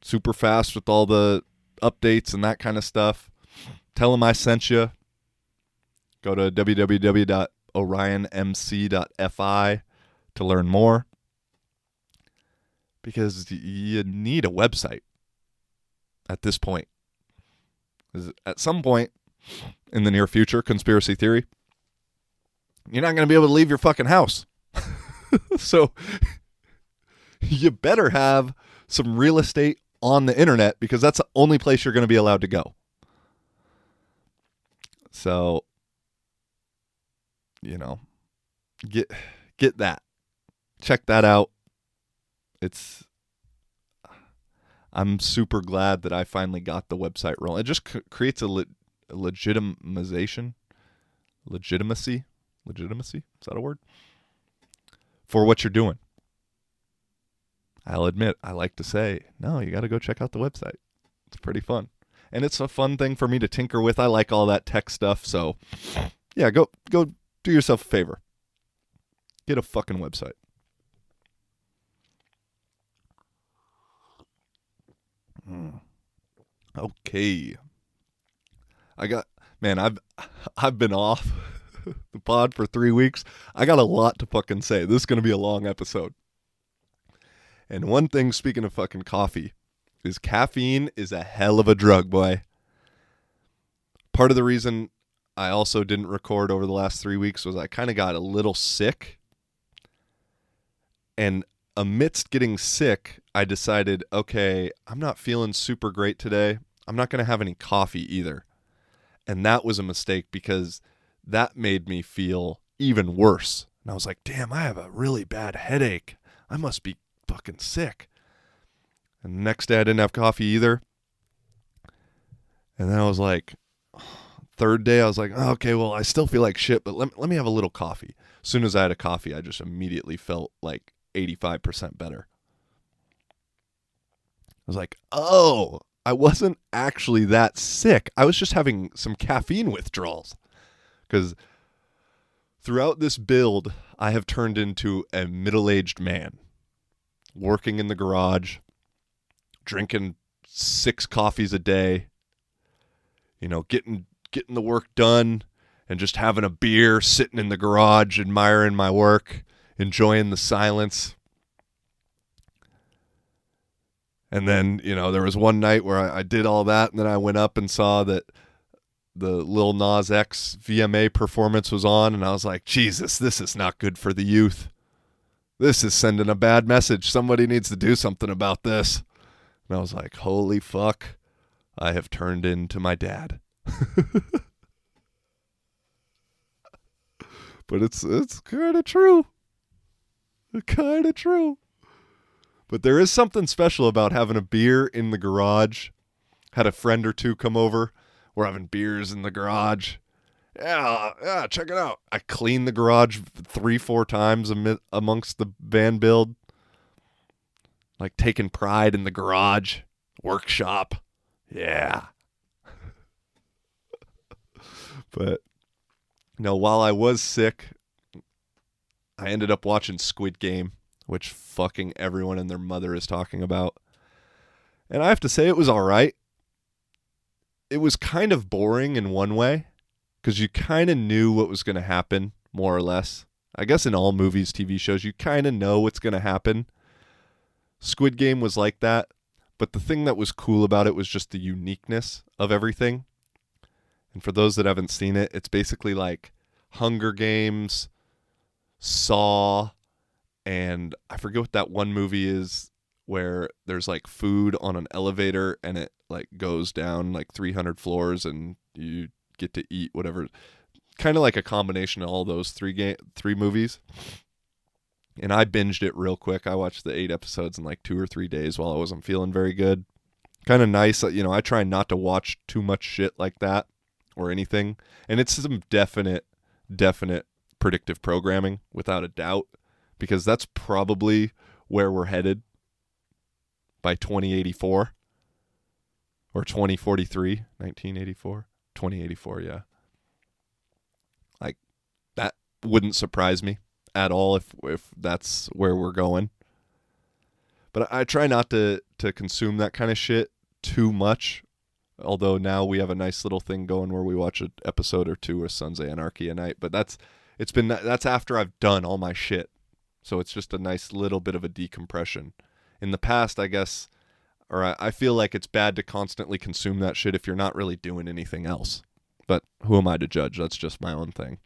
Super fast with all the updates and that kind of stuff. Tell him I sent you. Go to www.orionmc.fi to learn more. Because you need a website at this point. At some point in the near future, conspiracy theory, you're not going to be able to leave your fucking house. So you better have some real estate on the internet, because that's the only place you're going to be allowed to go. So, get that. Check that out. I'm super glad that I finally got the website rolling. It just creates a legitimacy? Legitimacy? Is that a word? For what you're doing. I'll admit, I like to say, no, you got to go check out the website. It's pretty fun. And it's a fun thing for me to tinker with. I like all that tech stuff. So, yeah, go do yourself a favor. Get a fucking website. Okay. I've been off the pod for 3 weeks. I got a lot to fucking say. This is going to be a long episode. And one thing, speaking of fucking coffee, is caffeine is a hell of a drug, boy. Part of the reason I also didn't record over the last 3 weeks was I kind of got a little sick. And amidst getting sick, I decided, okay, I'm not feeling super great today. I'm not going to have any coffee either. And that was a mistake, because that made me feel even worse. And I was like, damn, I have a really bad headache. I must be fucking sick. And the next day I didn't have coffee either. And then I was like, third day I was like, oh, okay, well, I still feel like shit, but let me have a little coffee. As soon as I had a coffee, I just immediately felt like 85% better. I was like, oh, I wasn't actually that sick. I was just having some caffeine withdrawals. Because throughout this build, I have turned into a middle-aged man, working in the garage, drinking 6 coffees a day, getting the work done, and just having a beer, sitting in the garage, admiring my work, enjoying the silence. And then, there was one night where I did all that, and then I went up and saw that the Lil Nas X VMA performance was on, and I was like, Jesus, this is not good for the youth. This is sending a bad message. Somebody needs to do something about this. And I was like, holy fuck, I have turned into my dad. But it's kind of true. Kind of true. But there is something special about having a beer in the garage. Had a friend or two come over. We're having beers in the garage. Yeah, check it out. I cleaned the garage 3-4 times amongst the van build. Like taking pride in the garage. Workshop. Yeah. But, while I was sick, I ended up watching Squid Game, which fucking everyone and their mother is talking about. And I have to say it was all right. It was kind of boring in one way, because you kind of knew what was going to happen, more or less. I guess in all movies, TV shows, you kind of know what's going to happen. Squid Game was like that, but the thing that was cool about it was just the uniqueness of everything. And for those that haven't seen it, it's basically like Hunger Games, Saw, and I forget what that one movie is where there's like food on an elevator and it like goes down like 300 floors and you get to eat whatever. Kind of like a combination of all those three movies. And I binged it real quick. I watched the 8 episodes in like 2 or 3 days while I wasn't feeling very good. Kind of nice. I try not to watch too much shit like that or anything. And it's some definite predictive programming without a doubt, because that's probably where we're headed by 2084 or 2043, 1984, 2084, yeah. Like, that wouldn't surprise me at all if that's where we're going. But I try not to consume that kind of shit too much, although now we have a nice little thing going where we watch an episode or 2 of Sons of Anarchy a night, but that's after I've done all my shit. So it's just a nice little bit of a decompression. In the past, I guess, or I feel like it's bad to constantly consume that shit if you're not really doing anything else. But who am I to judge? That's just my own thing.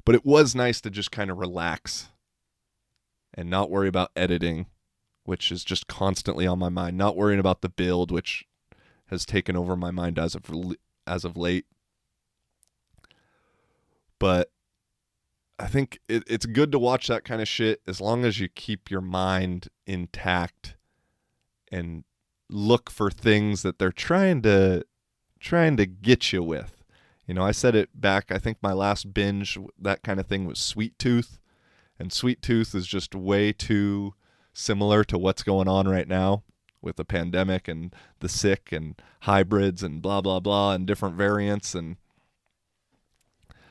But it was nice to just kind of relax and not worry about editing, which is just constantly on my mind. Not worrying about the build, which has taken over my mind as of late. But I think it's good to watch that kind of shit as long as you keep your mind intact and look for things that they're trying to get you with. I said it back, I think my last binge, that kind of thing was Sweet Tooth. And Sweet Tooth is just way too similar to what's going on right now with the pandemic and the sick and hybrids and blah, blah, blah, and different variants. And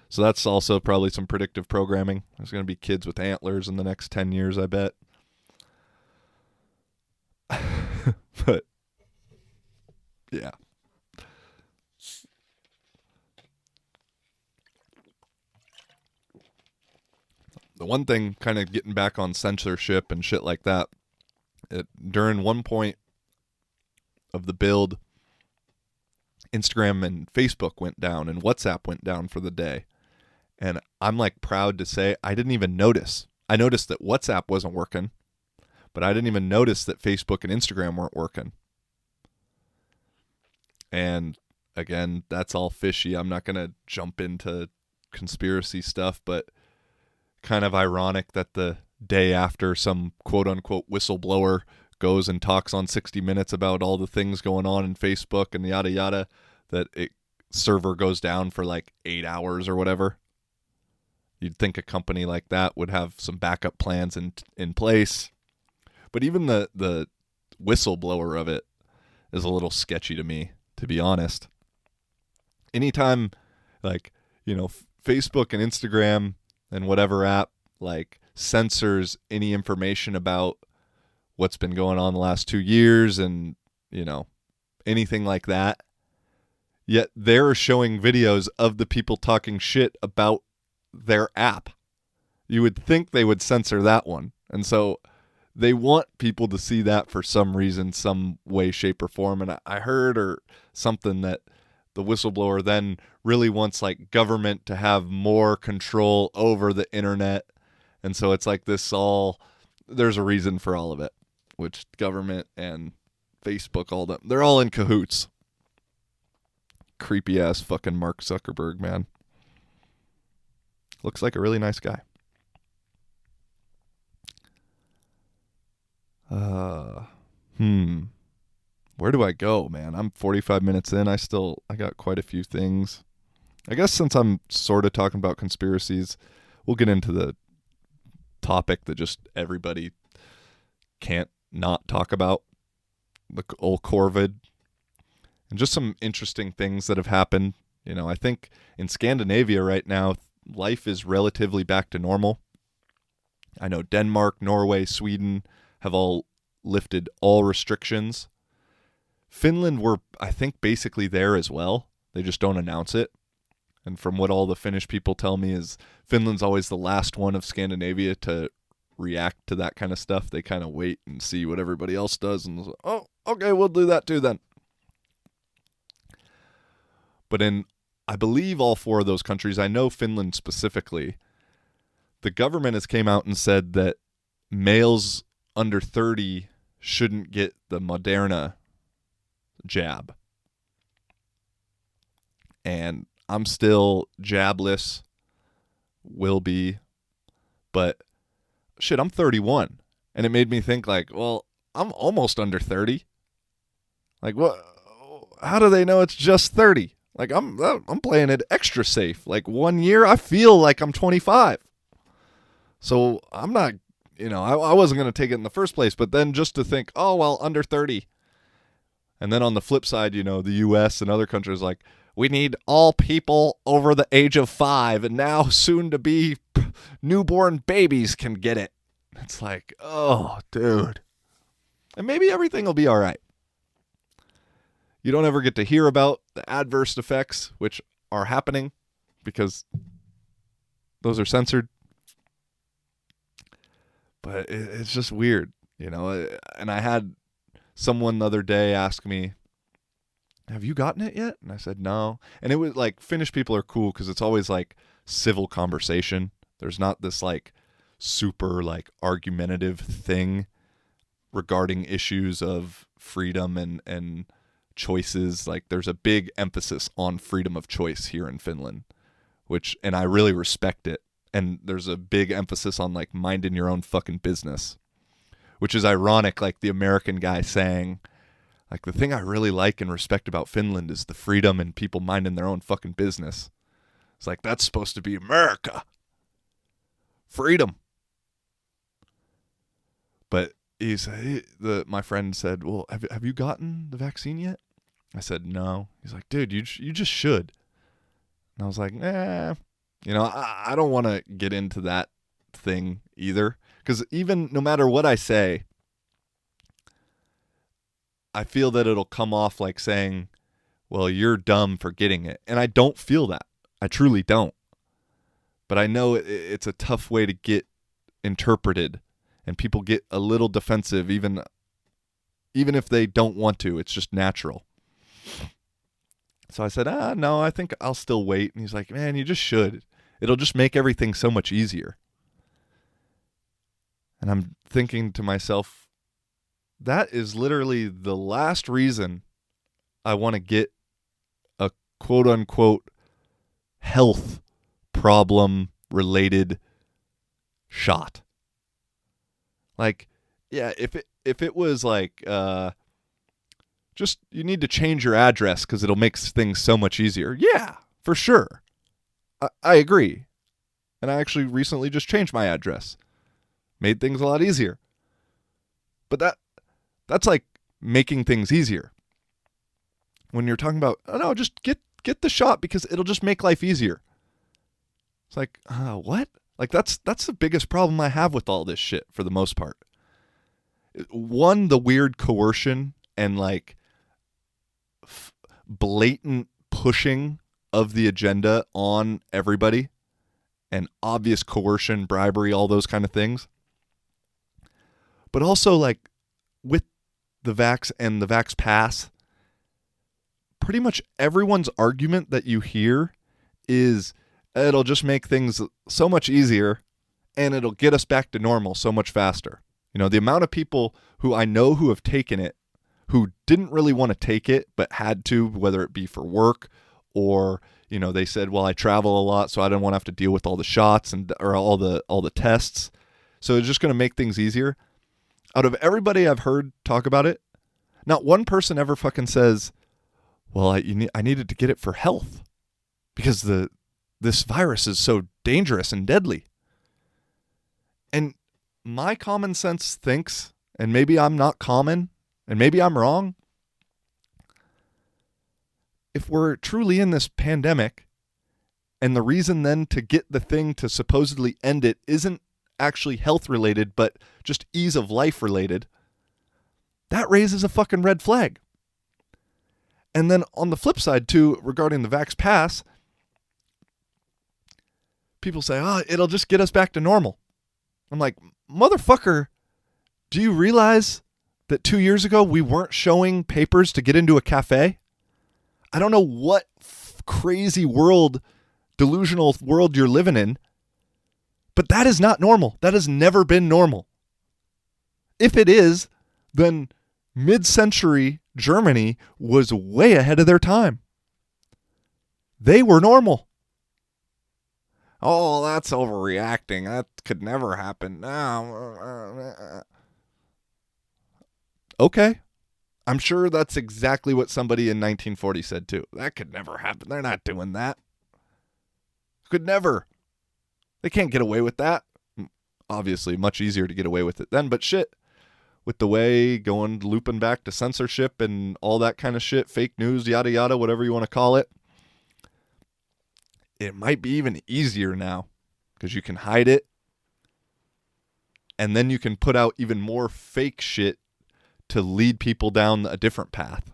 so that's also probably some predictive programming. There's going to be kids with antlers in the next 10 years, I bet. But, yeah. The one thing, kind of getting back on censorship and shit like that, during one point of the build, Instagram and Facebook went down and WhatsApp went down for the day. And I'm like proud to say I didn't even notice. I noticed that WhatsApp wasn't working, but I didn't even notice that Facebook and Instagram weren't working. And again, that's all fishy. I'm not going to jump into conspiracy stuff, but kind of ironic that the day after some quote unquote whistleblower goes and talks on 60 Minutes about all the things going on in Facebook and yada yada, that it server goes down for like 8 hours or whatever. You'd think a company like that would have some backup plans in place. But even the whistleblower of it is a little sketchy to me, to be honest. Anytime, like, you know, Facebook and Instagram and whatever app, like, censors any information about what's been going on the last 2 years and, you know, anything like that, yet they're showing videos of the people talking shit about their app. You would think they would censor that one. And so they want people to see that for some reason, some way, shape, or form. And I heard or something that the whistleblower then really wants like government to have more control over the internet. And so it's like this all, there's a reason for all of it, which government and Facebook, all them, they're all in cahoots. Creepy ass fucking Mark Zuckerberg, man. Looks like a really nice guy. Where do I go, man? I'm 45 minutes in. I got quite a few things. I guess since I'm sort of talking about conspiracies, we'll get into the topic that just everybody can't not talk about, the old Corvid, and just some interesting things that have happened. You know, I think in Scandinavia right now, life is relatively back to normal. I know Denmark, Norway, Sweden have all lifted all restrictions. Finland were, I think, basically there as well. They just don't announce it. And from what all the Finnish people tell me is Finland's always the last one of Scandinavia to react to that kind of stuff. They kind of wait and see what everybody else does and, oh, okay, we'll do that too then. But in, I believe, all 4 of those countries, I know Finland specifically, the government has came out and said that males under 30 shouldn't get the Moderna jab. And I'm still jabless, will be, but shit, I'm 31. And it made me think like, well, I'm almost under 30. Like, what? How do they know it's just 30? Like, I'm playing it extra safe. Like, 1 year, I feel like I'm 25. So I'm not, you know, I wasn't going to take it in the first place. But then just to think, oh, well, under 30. And then on the flip side, you know, the U.S. and other countries like, we need all people over the age of 5. And now soon to be newborn babies can get it. It's like, oh, dude. And maybe everything will be all right. You don't ever get to hear about the adverse effects, which are happening because those are censored. But it's just weird, you know. And I had someone the other day ask me, have you gotten it yet? And I said, no. And it was like, Finnish people are cool because it's always like civil conversation. There's not this like super like argumentative thing regarding issues of freedom and choices. Like, there's a big emphasis on freedom of choice here in Finland, and I really respect it. And there's a big emphasis on like minding your own fucking business, which is ironic. Like the American guy saying, like, the thing I really like and respect about Finland is the freedom and people minding their own fucking business. It's like, that's supposed to be America. Freedom. But my friend said, well, have you gotten the vaccine yet? I said, no. He's like, dude, you just should. And I was like, nah. You know, I don't want to get into that thing either. Because even no matter what I say, I feel that it'll come off like saying, well, you're dumb for getting it. And I don't feel that. I truly don't. But I know it's a tough way to get interpreted. And people get a little defensive even if they don't want to. It's just natural. So I said, no, I think I'll still wait. And he's like, man, you just should. It'll just make everything so much easier. And I'm thinking to myself, that is literally the last reason I want to get a quote-unquote health problem-related shot. Like, yeah, if it was like just you need to change your address because it'll make things so much easier. Yeah, for sure. I agree. And I actually recently just changed my address. Made things a lot easier. But that's like making things easier. When you're talking about, oh no, just get the shot because it'll just make life easier. It's like, what? Like that's the biggest problem I have with all this shit for the most part. One, the weird coercion and like blatant pushing of the agenda on everybody and obvious coercion, bribery, all those kind of things. But also like with the vax and the vax pass, pretty much everyone's argument that you hear is it'll just make things so much easier and it'll get us back to normal so much faster. You know, the amount of people who I know who have taken it, who didn't really want to take it, but had to, whether it be for work or, you know, they said, well, I travel a lot, so I don't want to have to deal with all the shots and or all the tests. So it's just going to make things easier. Out of everybody I've heard talk about it, not one person ever fucking says, well, I needed to get it for health because this virus is so dangerous and deadly. And my common sense thinks, and maybe I'm not common, and maybe I'm wrong, if we're truly in this pandemic, and the reason then to get the thing to supposedly end it isn't actually health related, but just ease of life related, that raises a fucking red flag. And then on the flip side too, regarding the Vax Pass, people say, it'll just get us back to normal. I'm like, motherfucker, do you realize that 2 years ago we weren't showing papers to get into a cafe? I don't know what crazy world, delusional world you're living in, but that is not normal. That has never been normal. If it is, then mid-century Germany was way ahead of their time. They were normal. Oh, that's overreacting. That could never happen. No. Okay. I'm sure that's exactly what somebody in 1940 said too. That could never happen. They're not doing that. Could never. They can't get away with that. Obviously, much easier to get away with it then, but shit. With the way going looping back to censorship and all that kind of shit, fake news, yada yada, whatever you want to call it, it might be even easier now because you can hide it and then you can put out even more fake shit to lead people down a different path.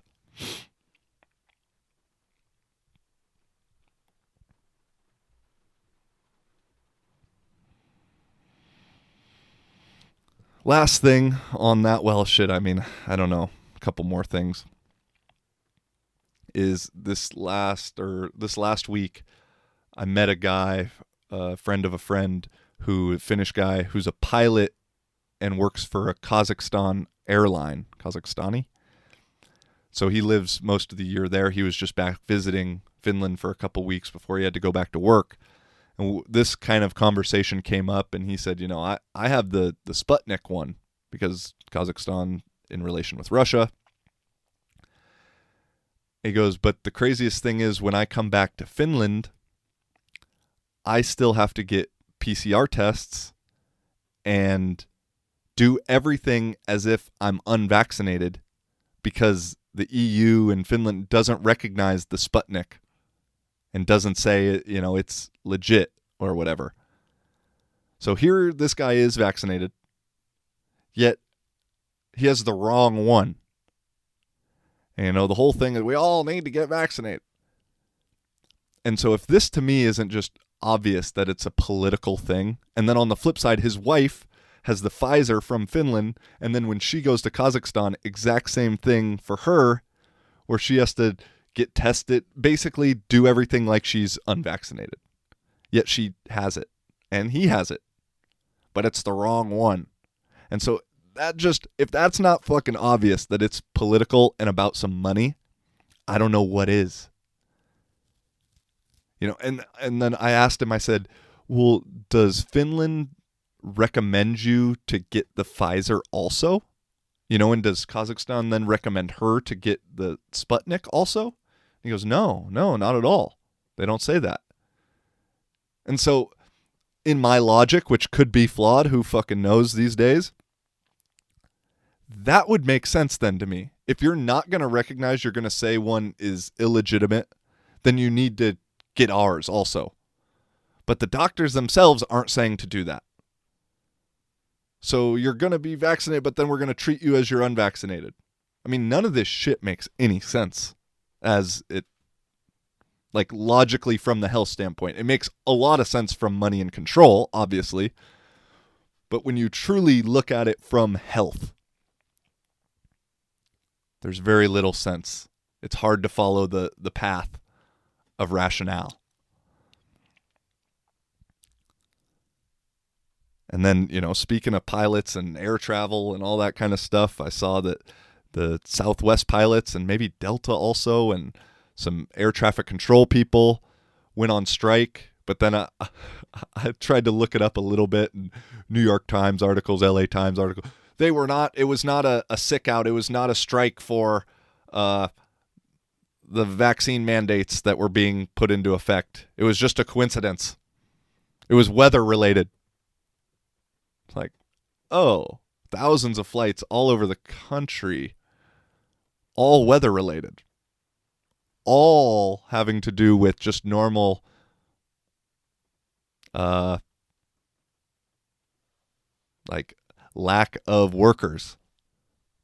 Last thing on that, well, shit, I mean, I don't know, a couple more things, is this last week, I met a guy, a friend of a friend, a Finnish guy, who's a pilot and works for a Kazakhstan airline, Kazakhstani. So he lives most of the year there. He was just back visiting Finland for a couple weeks before he had to go back to work. And this kind of conversation came up, and he said, you know, I have the Sputnik one because Kazakhstan in relation with Russia. He goes, but the craziest thing is when I come back to Finland, I still have to get PCR tests and do everything as if I'm unvaccinated because the EU and Finland doesn't recognize the Sputnik and doesn't say, you know, it's legit or whatever. So here this guy is vaccinated, yet he has the wrong one. And, you know, the whole thing is we all need to get vaccinated. And so if this to me isn't just obvious that it's a political thing, and then on the flip side, his wife has the Pfizer from Finland, and then when she goes to Kazakhstan, exact same thing for her, where she has to get tested, basically do everything like she's unvaccinated. Yet she has it, and he has it, but it's the wrong one. And so that just, if that's not fucking obvious that it's political and about some money, I don't know what is. You know, and then I asked him, I said, well, does Finland recommend you to get the Pfizer also? And does Kazakhstan then recommend her to get the Sputnik also? He goes, no, not at all. They don't say that. And so in my logic, which could be flawed, who fucking knows these days, that would make sense then to me. If you're not going to recognize you're going to say one is illegitimate, then you need to get ours also. But the doctors themselves aren't saying to do that. So you're going to be vaccinated, but then we're going to treat you as you're unvaccinated. I mean, none of this shit makes any sense as it, like, logically from the health standpoint. It makes a lot of sense from money and control, obviously. But when you truly look at it from health, there's very little sense. It's hard to follow the path of rationale. And then, speaking of pilots and air travel and all that kind of stuff, I saw that the Southwest pilots and maybe Delta also and some air traffic control people went on strike. But then I tried to look it up a little bit, and New York Times articles, LA Times articles. They were not, it was not a sick out. It was not a strike for the vaccine mandates that were being put into effect. It was just a coincidence. It was weather related. It's like, oh, thousands of flights all over the country, all weather related, all having to do with just normal like lack of workers.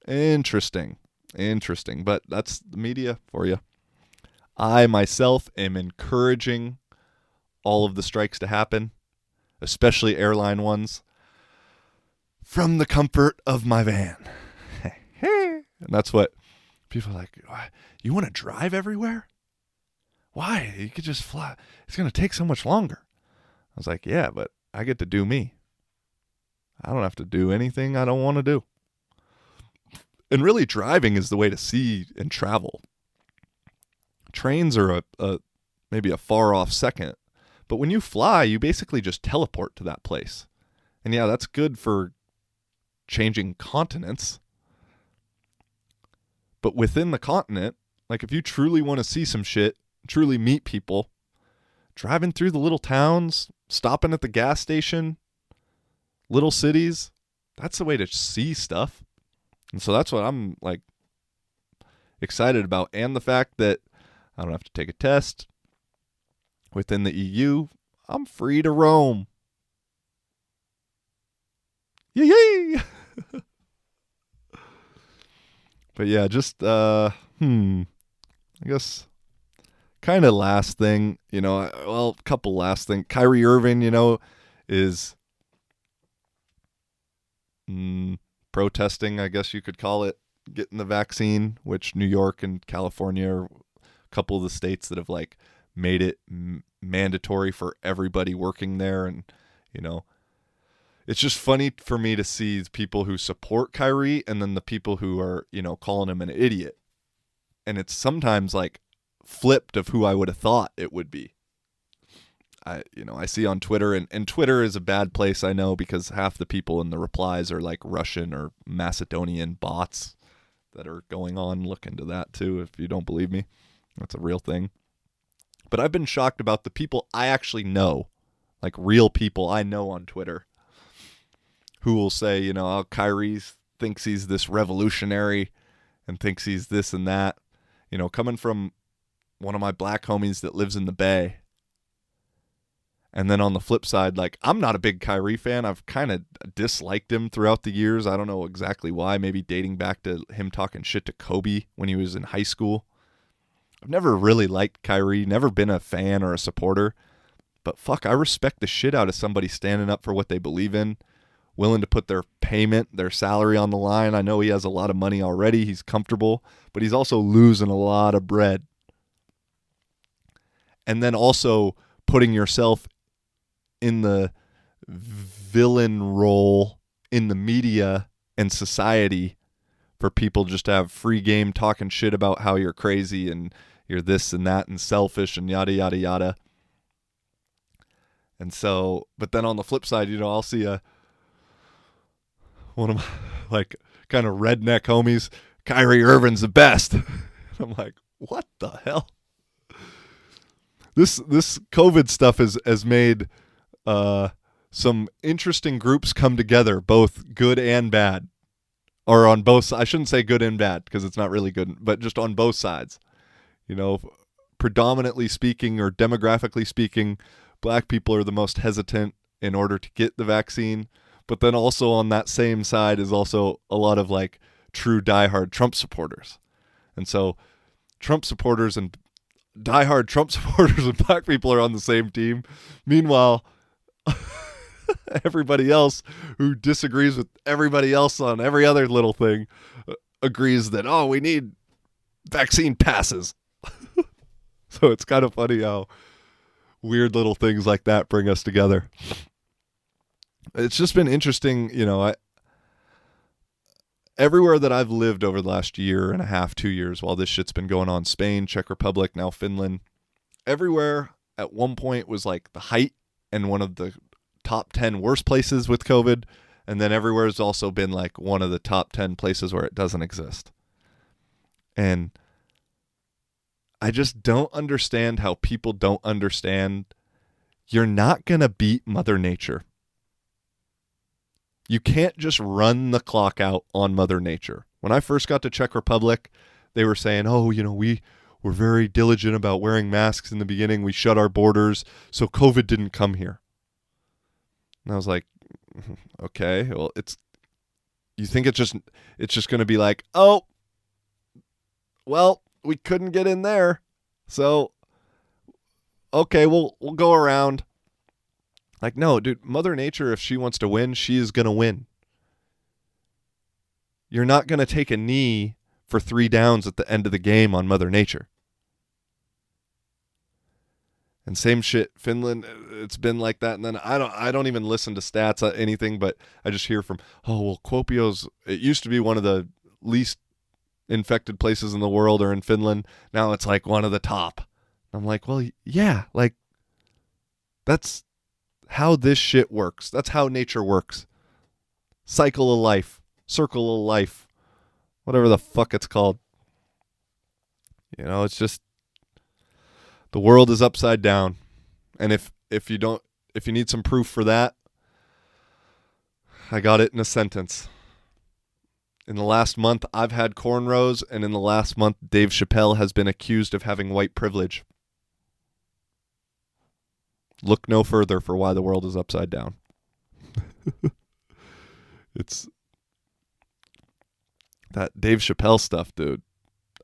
Interesting. But that's the media for you. I myself am encouraging all of the strikes to happen, especially airline ones, from the comfort of my van. And that's what people are like, you want to drive everywhere? Why? You could just fly. It's going to take so much longer. I was like, yeah, but I get to do me. I don't have to do anything I don't want to do. And really, driving is the way to see and travel. Trains are maybe a far off second. But when you fly, you basically just teleport to that place. And yeah, that's good for changing continents. But within the continent, like if you truly want to see some shit, truly meet people, driving through the little towns, stopping at the gas station, little cities, that's the way to see stuff. And so that's what I'm like excited about. And the fact that I don't have to take a test within the EU. I'm free to roam. Yay! But yeah, just I guess kind of last thing, a couple last things. Kyrie Irving, is protesting, I guess you could call it, getting the vaccine, which New York and California are a couple of the states that have like made it mandatory for everybody working there. And, it's just funny for me to see people who support Kyrie and then the people who are, calling him an idiot. And it's sometimes like flipped of who I would have thought it would be. I see on Twitter, and Twitter is a bad place, I know, because half the people in the replies are like Russian or Macedonian bots that are going on. Look into that too if you don't believe me. That's a real thing. But I've been shocked about the people I actually know, like real people I know on Twitter, who will say, Kyrie thinks he's this revolutionary and thinks he's this and that. Coming from one of my black homies that lives in the Bay. And then on the flip side, like, I'm not a big Kyrie fan. I've kind of disliked him throughout the years. I don't know exactly why. Maybe dating back to him talking shit to Kobe when he was in high school. I've never really liked Kyrie, never been a fan or a supporter. But fuck, I respect the shit out of somebody standing up for what they believe in, willing to put their payment, their salary on the line. I know he has a lot of money already. He's comfortable, but he's also losing a lot of bread. And then also putting yourself in the villain role in the media and society for people just to have free game talking shit about how you're crazy and you're this and that and selfish and yada, yada, yada. And so, but then on the flip side, I'll see one of my, like, kind of redneck homies. Kyrie Irving's the best. I'm like, what the hell? This COVID stuff has made some interesting groups come together, both good and bad. Or on both, I shouldn't say good and bad because it's not really good, but just on both sides. Predominantly speaking or demographically speaking, black people are the most hesitant in order to get the vaccine. But then also on that same side is also a lot of like true diehard Trump supporters. And so Trump supporters and diehard Trump supporters and black people are on the same team. Meanwhile, everybody else who disagrees with everybody else on every other little thing agrees that, we need vaccine passes. So it's kind of funny how weird little things like that bring us together. It's just been interesting, everywhere that I've lived over the last year and a half, 2 years while this shit's been going on, Spain, Czech Republic, now Finland, everywhere at one point was like the height and one of the top 10 worst places with COVID. And then everywhere has also been like one of the top 10 places where it doesn't exist. And I just don't understand how people don't understand you're not going to beat Mother Nature. You can't just run the clock out on Mother Nature. When I first got to Czech Republic, they were saying, we were very diligent about wearing masks in the beginning. We shut our borders, so COVID didn't come here. And I was like, okay, well, you think it's just going to be like, we couldn't get in there, so okay, we'll go around. Like, no, dude, Mother Nature, if she wants to win, she is going to win. You're not going to take a knee for 3 downs at the end of the game on Mother Nature. And same shit, Finland, it's been like that. And then I don't even listen to stats or anything, but I just hear from, Kuopio's, it used to be one of the least infected places in the world or in Finland. Now it's like one of the top. I'm like, well, yeah, like that's how this shit works. That's how nature works. Cycle of life, circle of life, whatever the fuck it's called. It's just the world is upside down. And if you need some proof for that, I got it in a sentence. In the last month, I've had cornrows, and in the last month, Dave Chappelle has been accused of having white privilege. Look no further for why the world is upside down. It's that Dave Chappelle stuff, dude.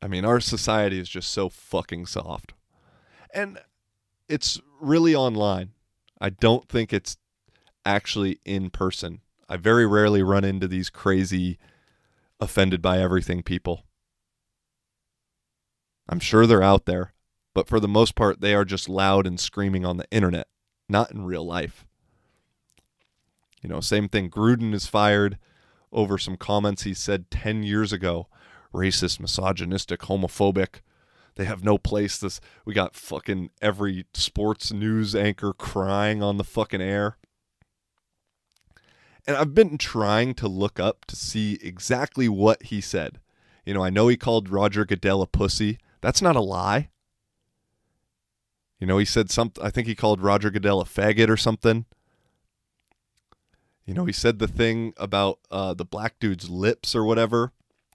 I mean, our society is just so fucking soft. And it's really online. I don't think it's actually in person. I very rarely run into these crazy offended by everything people. I'm sure they're out there, but for the most part, they are just loud and screaming on the internet, not in real life. Same thing. Gruden is fired over some comments he said 10 years ago. Racist, misogynistic, homophobic. They have no place. We got fucking every sports news anchor crying on the fucking air. And I've been trying to look up to see exactly what he said. I know he called Roger Goodell a pussy. That's not a lie. He said something. I think he called Roger Goodell a faggot or something. He said the thing about the black dude's lips or whatever,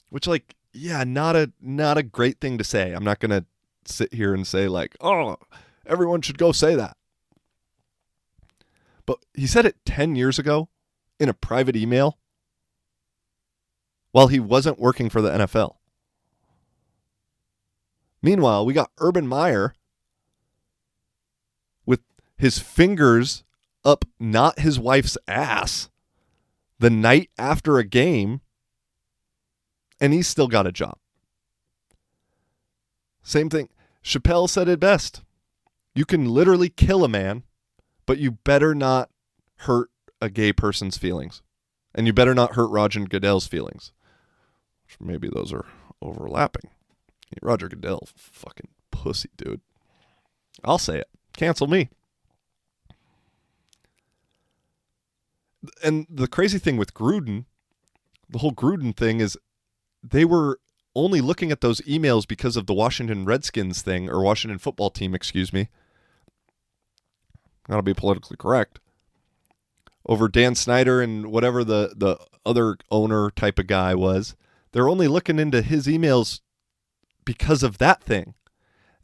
which, like, yeah, not a great thing to say. I'm not going to sit here and say, like, everyone should go say that. But he said it 10 years ago in a private email while he wasn't working for the NFL. Meanwhile, we got Urban Meyer with his fingers up not his wife's ass the night after a game, and he's still got a job. Same thing. Chappelle said it best. You can literally kill a man, but you better not hurt a gay person's feelings. And you better not hurt Roger Goodell's feelings. Maybe those are overlapping. Roger Goodell, fucking pussy, dude. I'll say it. Cancel me. And the crazy thing with Gruden, the whole Gruden thing is they were only looking at those emails because of the Washington Redskins thing, or Washington football team, excuse me. Gotta be politically correct. Over Dan Snyder and whatever the other owner type of guy was. They're only looking into his emails because of that thing.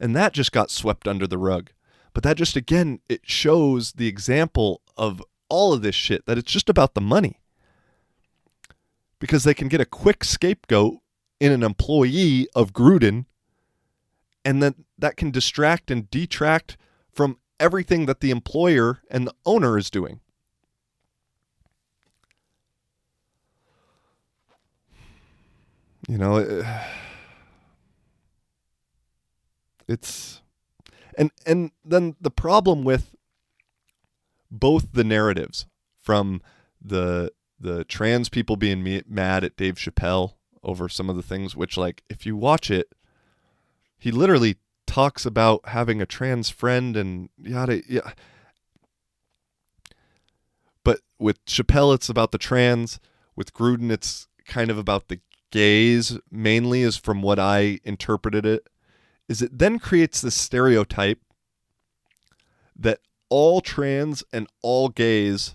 And that just got swept under the rug. But that just, again, it shows the example of all of this shit, that it's just about the money. Because they can get a quick scapegoat in an employee of Gruden, and then that can distract and detract from everything that the employer and the owner is doing. You know, it's and then the problem with both the narratives, from the trans people being mad at Dave Chappelle over some of the things, which, like, if you watch it, he literally talks about having a trans friend and yada, yeah. But with Chappelle, it's about the trans. With Gruden, it's kind of about the gays, mainly, is from what I interpreted it. Is it then creates this stereotype that all trans and all gays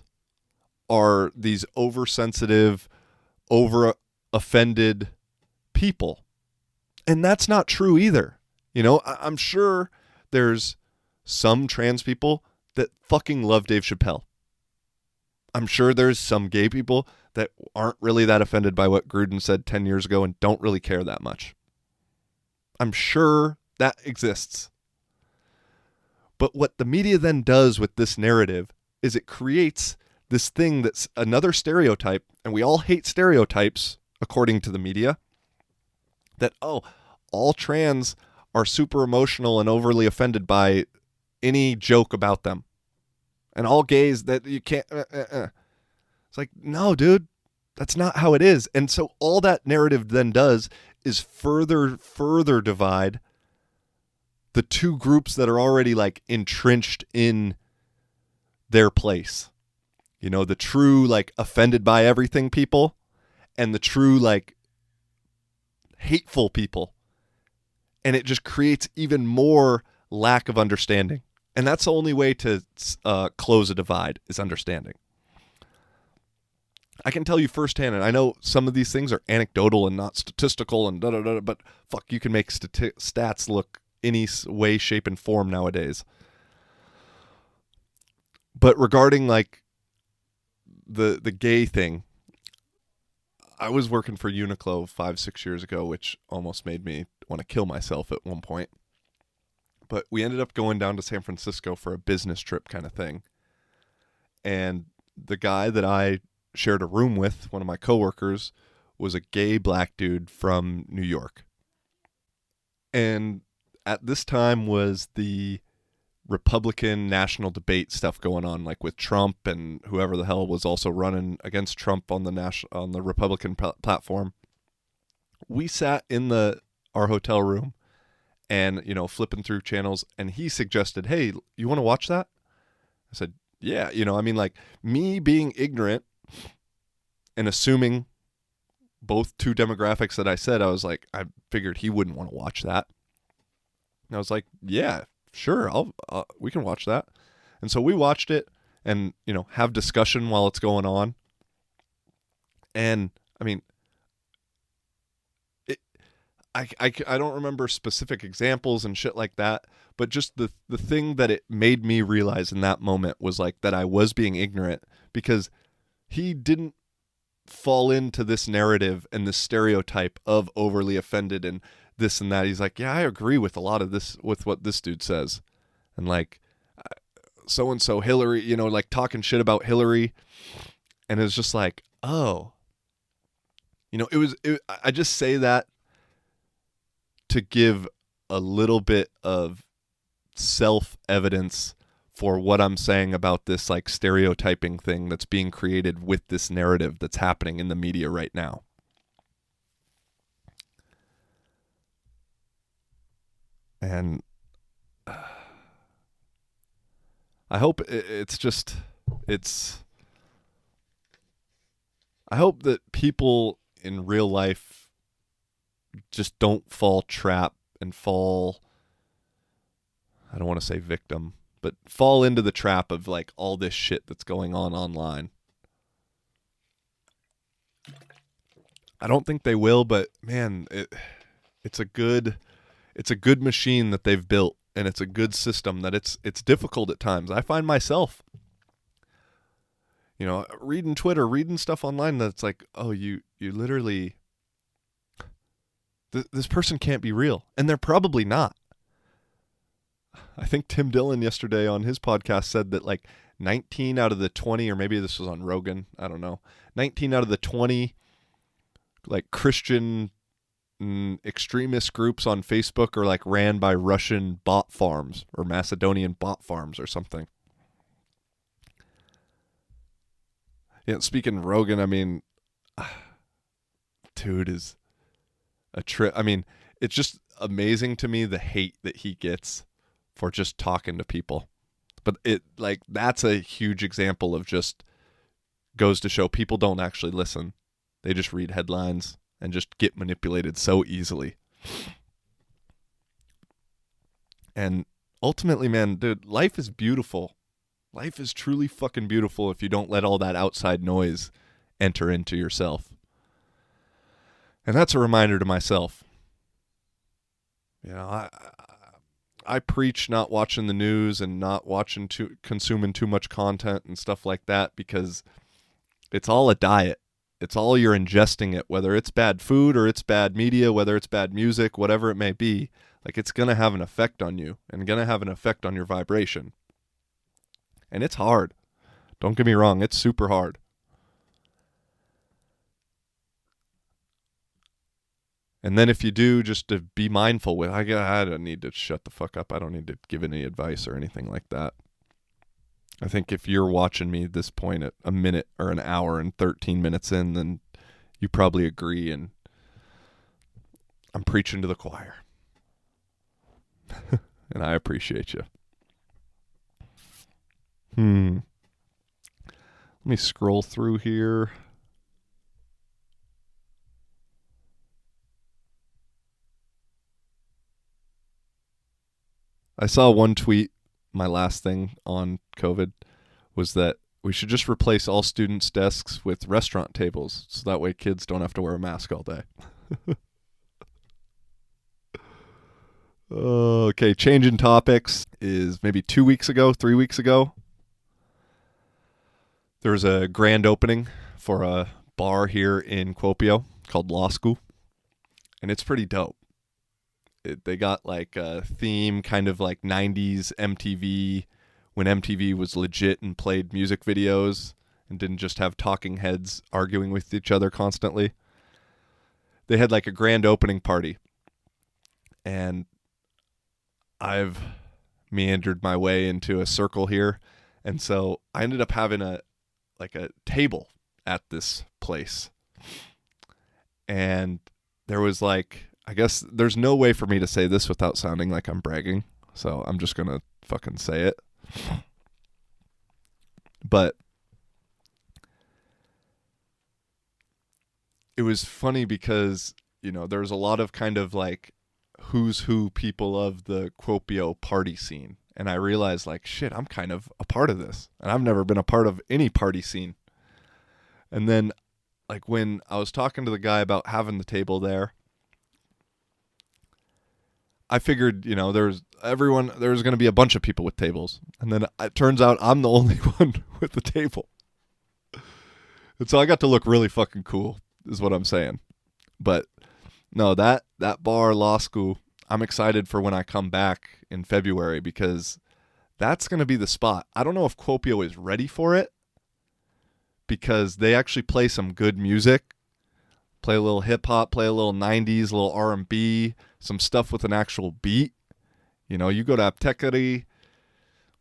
are these oversensitive, over-offended people. And that's not true either. You know, I'm sure there's some trans people that fucking love Dave Chappelle. I'm sure there's some gay people that aren't really that offended by what Gruden said 10 years ago and don't really care that much. I'm sure that exists. But what the media then does with this narrative is it creates this thing that's another stereotype, and we all hate stereotypes, according to the media, that, oh, all trans are super emotional and overly offended by any joke about them. And all gays that you can't... It's like, no, dude, that's not how it is. And so all that narrative then does is further divide the two groups that are already, like, entrenched in their place. You know, the true, like, offended by everything people, and the true, like, hateful people. And it just creates even more lack of understanding. And that's the only way to close a divide, is understanding. I can tell you firsthand, and I know some of these things are anecdotal and not statistical and da-da-da, but fuck, you can make stats look any way, shape, and form nowadays. But regarding, like, the gay thing, I was working for Uniqlo 5-6 years ago, which almost made me want to kill myself at one point. But we ended up going down to San Francisco for a business trip kind of thing. And the guy that I shared a room with, one of my coworkers, was a gay black dude from New York. And at this time was the Republican national debate stuff going on, like with Trump and whoever the hell was also running against Trump on the Republican platform. We sat in our hotel room and, you know, flipping through channels, and he suggested, "Hey, you want to watch that?" I said, "Yeah." You know, I mean, like, me being ignorant and assuming both two demographics that I said, I was like, I figured he wouldn't want to watch that. And I was like, "Yeah, sure, we can watch that." And so we watched it and, you know, have discussion while it's going on. And I mean, I don't remember specific examples and shit like that, but just the thing that it made me realize in that moment was, like, that I was being ignorant, because he didn't fall into this narrative and this stereotype of overly offended and this and that. He's like, "Yeah, I agree with a lot of this, with what this dude says." And, like, so-and-so Hillary, you know, like, talking shit about Hillary. And it's just like, oh, you know, I just say that to give a little bit of self-evidence for what I'm saying about this, like, stereotyping thing that's being created with this narrative that's happening in the media right now. And I hope I hope that people in real life, just don't fall trap and fall, I don't want to say victim, but fall into the trap of like all this shit that's going on online. I don't think they will, but man, it's a good machine that they've built, and it's a good system that it's difficult at times. I find myself, reading Twitter, reading stuff online that's like, oh, you literally, this person can't be real, and they're probably not. I think Tim Dillon yesterday on his podcast said that like 19 out of the 20, or maybe this was on Rogan, I don't know, 19 out of the 20 like Christian extremist groups on Facebook are like ran by Russian bot farms or Macedonian bot farms or something. Yeah, speaking of Rogan, I mean, dude is a trip. I mean, it's just amazing to me the hate that he gets for just talking to people. But that's a huge example of just goes to show people don't actually listen. They just read headlines and just get manipulated so easily. And ultimately, man, dude, life is beautiful. Life is truly fucking beautiful if you don't let all that outside noise enter into yourself. And that's a reminder to myself. I preach not watching the news and not consuming too much content and stuff like that, because it's all a diet. It's all you're ingesting it, whether it's bad food or it's bad media, whether it's bad music, whatever it may be. Like, it's going to have an effect on you and going to have an effect on your vibration. And it's hard. Don't get me wrong. It's super hard. And then if you do, just to be mindful with, I don't need to shut the fuck up. I don't need to give any advice or anything like that. I think if you're watching me at this point at a minute or an hour and 13 minutes in, then you probably agree, and I'm preaching to the choir. And I appreciate you. Let me scroll through here. I saw one tweet, my last thing on COVID, was that we should just replace all students' desks with restaurant tables, so that way kids don't have to wear a mask all day. Okay, changing topics is maybe 3 weeks ago, there was a grand opening for a bar here in Kuopio called Law School, and it's pretty dope. They got like a theme, kind of like 90s MTV, when MTV was legit and played music videos and didn't just have talking heads arguing with each other constantly. They had like a grand opening party, and I've meandered my way into a circle here, and so I ended up having a table at this place, and there was like, I guess there's no way for me to say this without sounding like I'm bragging, so I'm just gonna fucking say it. But it was funny because, there's a lot of kind of like who's who people of the Kuopio party scene. And I realized like, shit, I'm kind of a part of this. And I've never been a part of any party scene. And then like when I was talking to the guy about having the table there, I figured, there was going to be a bunch of people with tables. And then it turns out I'm the only one with the table. And so I got to look really fucking cool, is what I'm saying. But no, that bar, Law School, I'm excited for when I come back in February, because that's going to be the spot. I don't know if Kuopio is ready for it, because they actually play some good music. Play a little hip-hop, play a little 90s, a little R&B, some stuff with an actual beat. You go to Aptekari,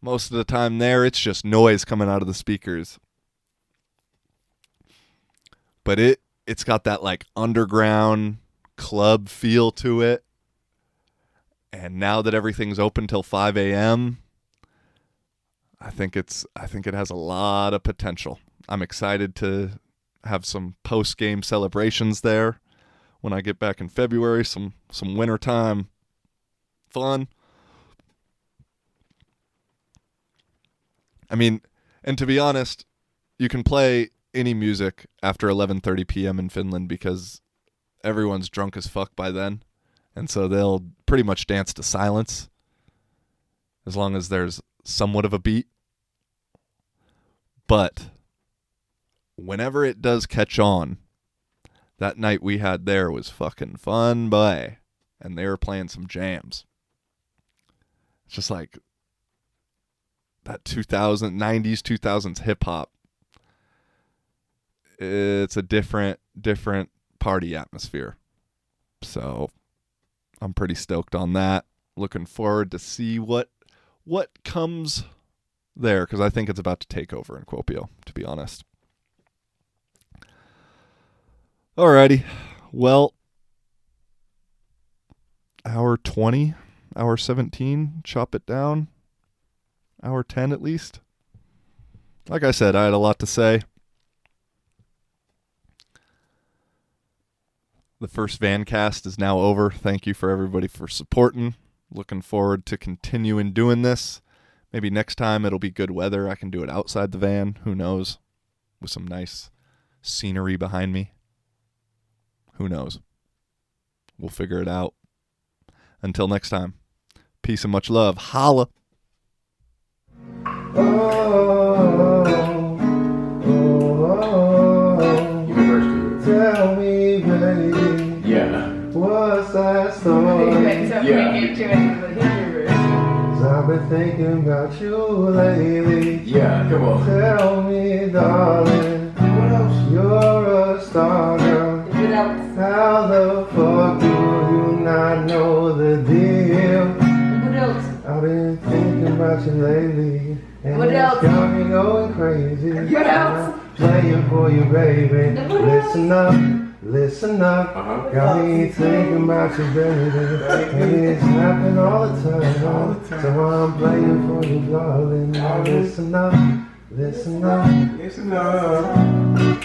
most of the time there, it's just noise coming out of the speakers. But it's got that like underground club feel to it. And now that everything's open till 5 a.m., I think it has a lot of potential. I'm excited to have some post-game celebrations there when I get back in February, some wintertime fun. I mean, and to be honest, you can play any music after 11:30 p.m. in Finland because everyone's drunk as fuck by then. And so they'll pretty much dance to silence as long as there's somewhat of a beat. But whenever it does catch on, that night we had there was fucking fun, boy. And they were playing some jams. It's just like that 90s, 2000s hip-hop. It's a different party atmosphere. So I'm pretty stoked on that. Looking forward to see what comes there, because I think it's about to take over in Kuopio, to be honest. Alrighty. Well, hour 20, hour 17, chop it down. Hour 10 at least. Like I said, I had a lot to say. The first Vancast is now over. Thank you for everybody for supporting. Looking forward to continuing doing this. Maybe next time it'll be good weather. I can do it outside the van. Who knows? With some nice scenery behind me. Who knows? We'll figure it out. Until next time. Peace and much love. Holla. Tell me, baby. Yeah. What's that story? I've been thinking about you lately. Yeah, come on. Tell me, darling. What else? You're a star girl. What else? How the fuck do you not know the deal? What else? I've been thinking about you lately. And what else? Got me going crazy. What else? Playing for you, baby. Listen up, listen up. Got me thinking about you, baby. And it's happening all the time. So I'm playing for you, darling. Now listen up, listen up. Listen up.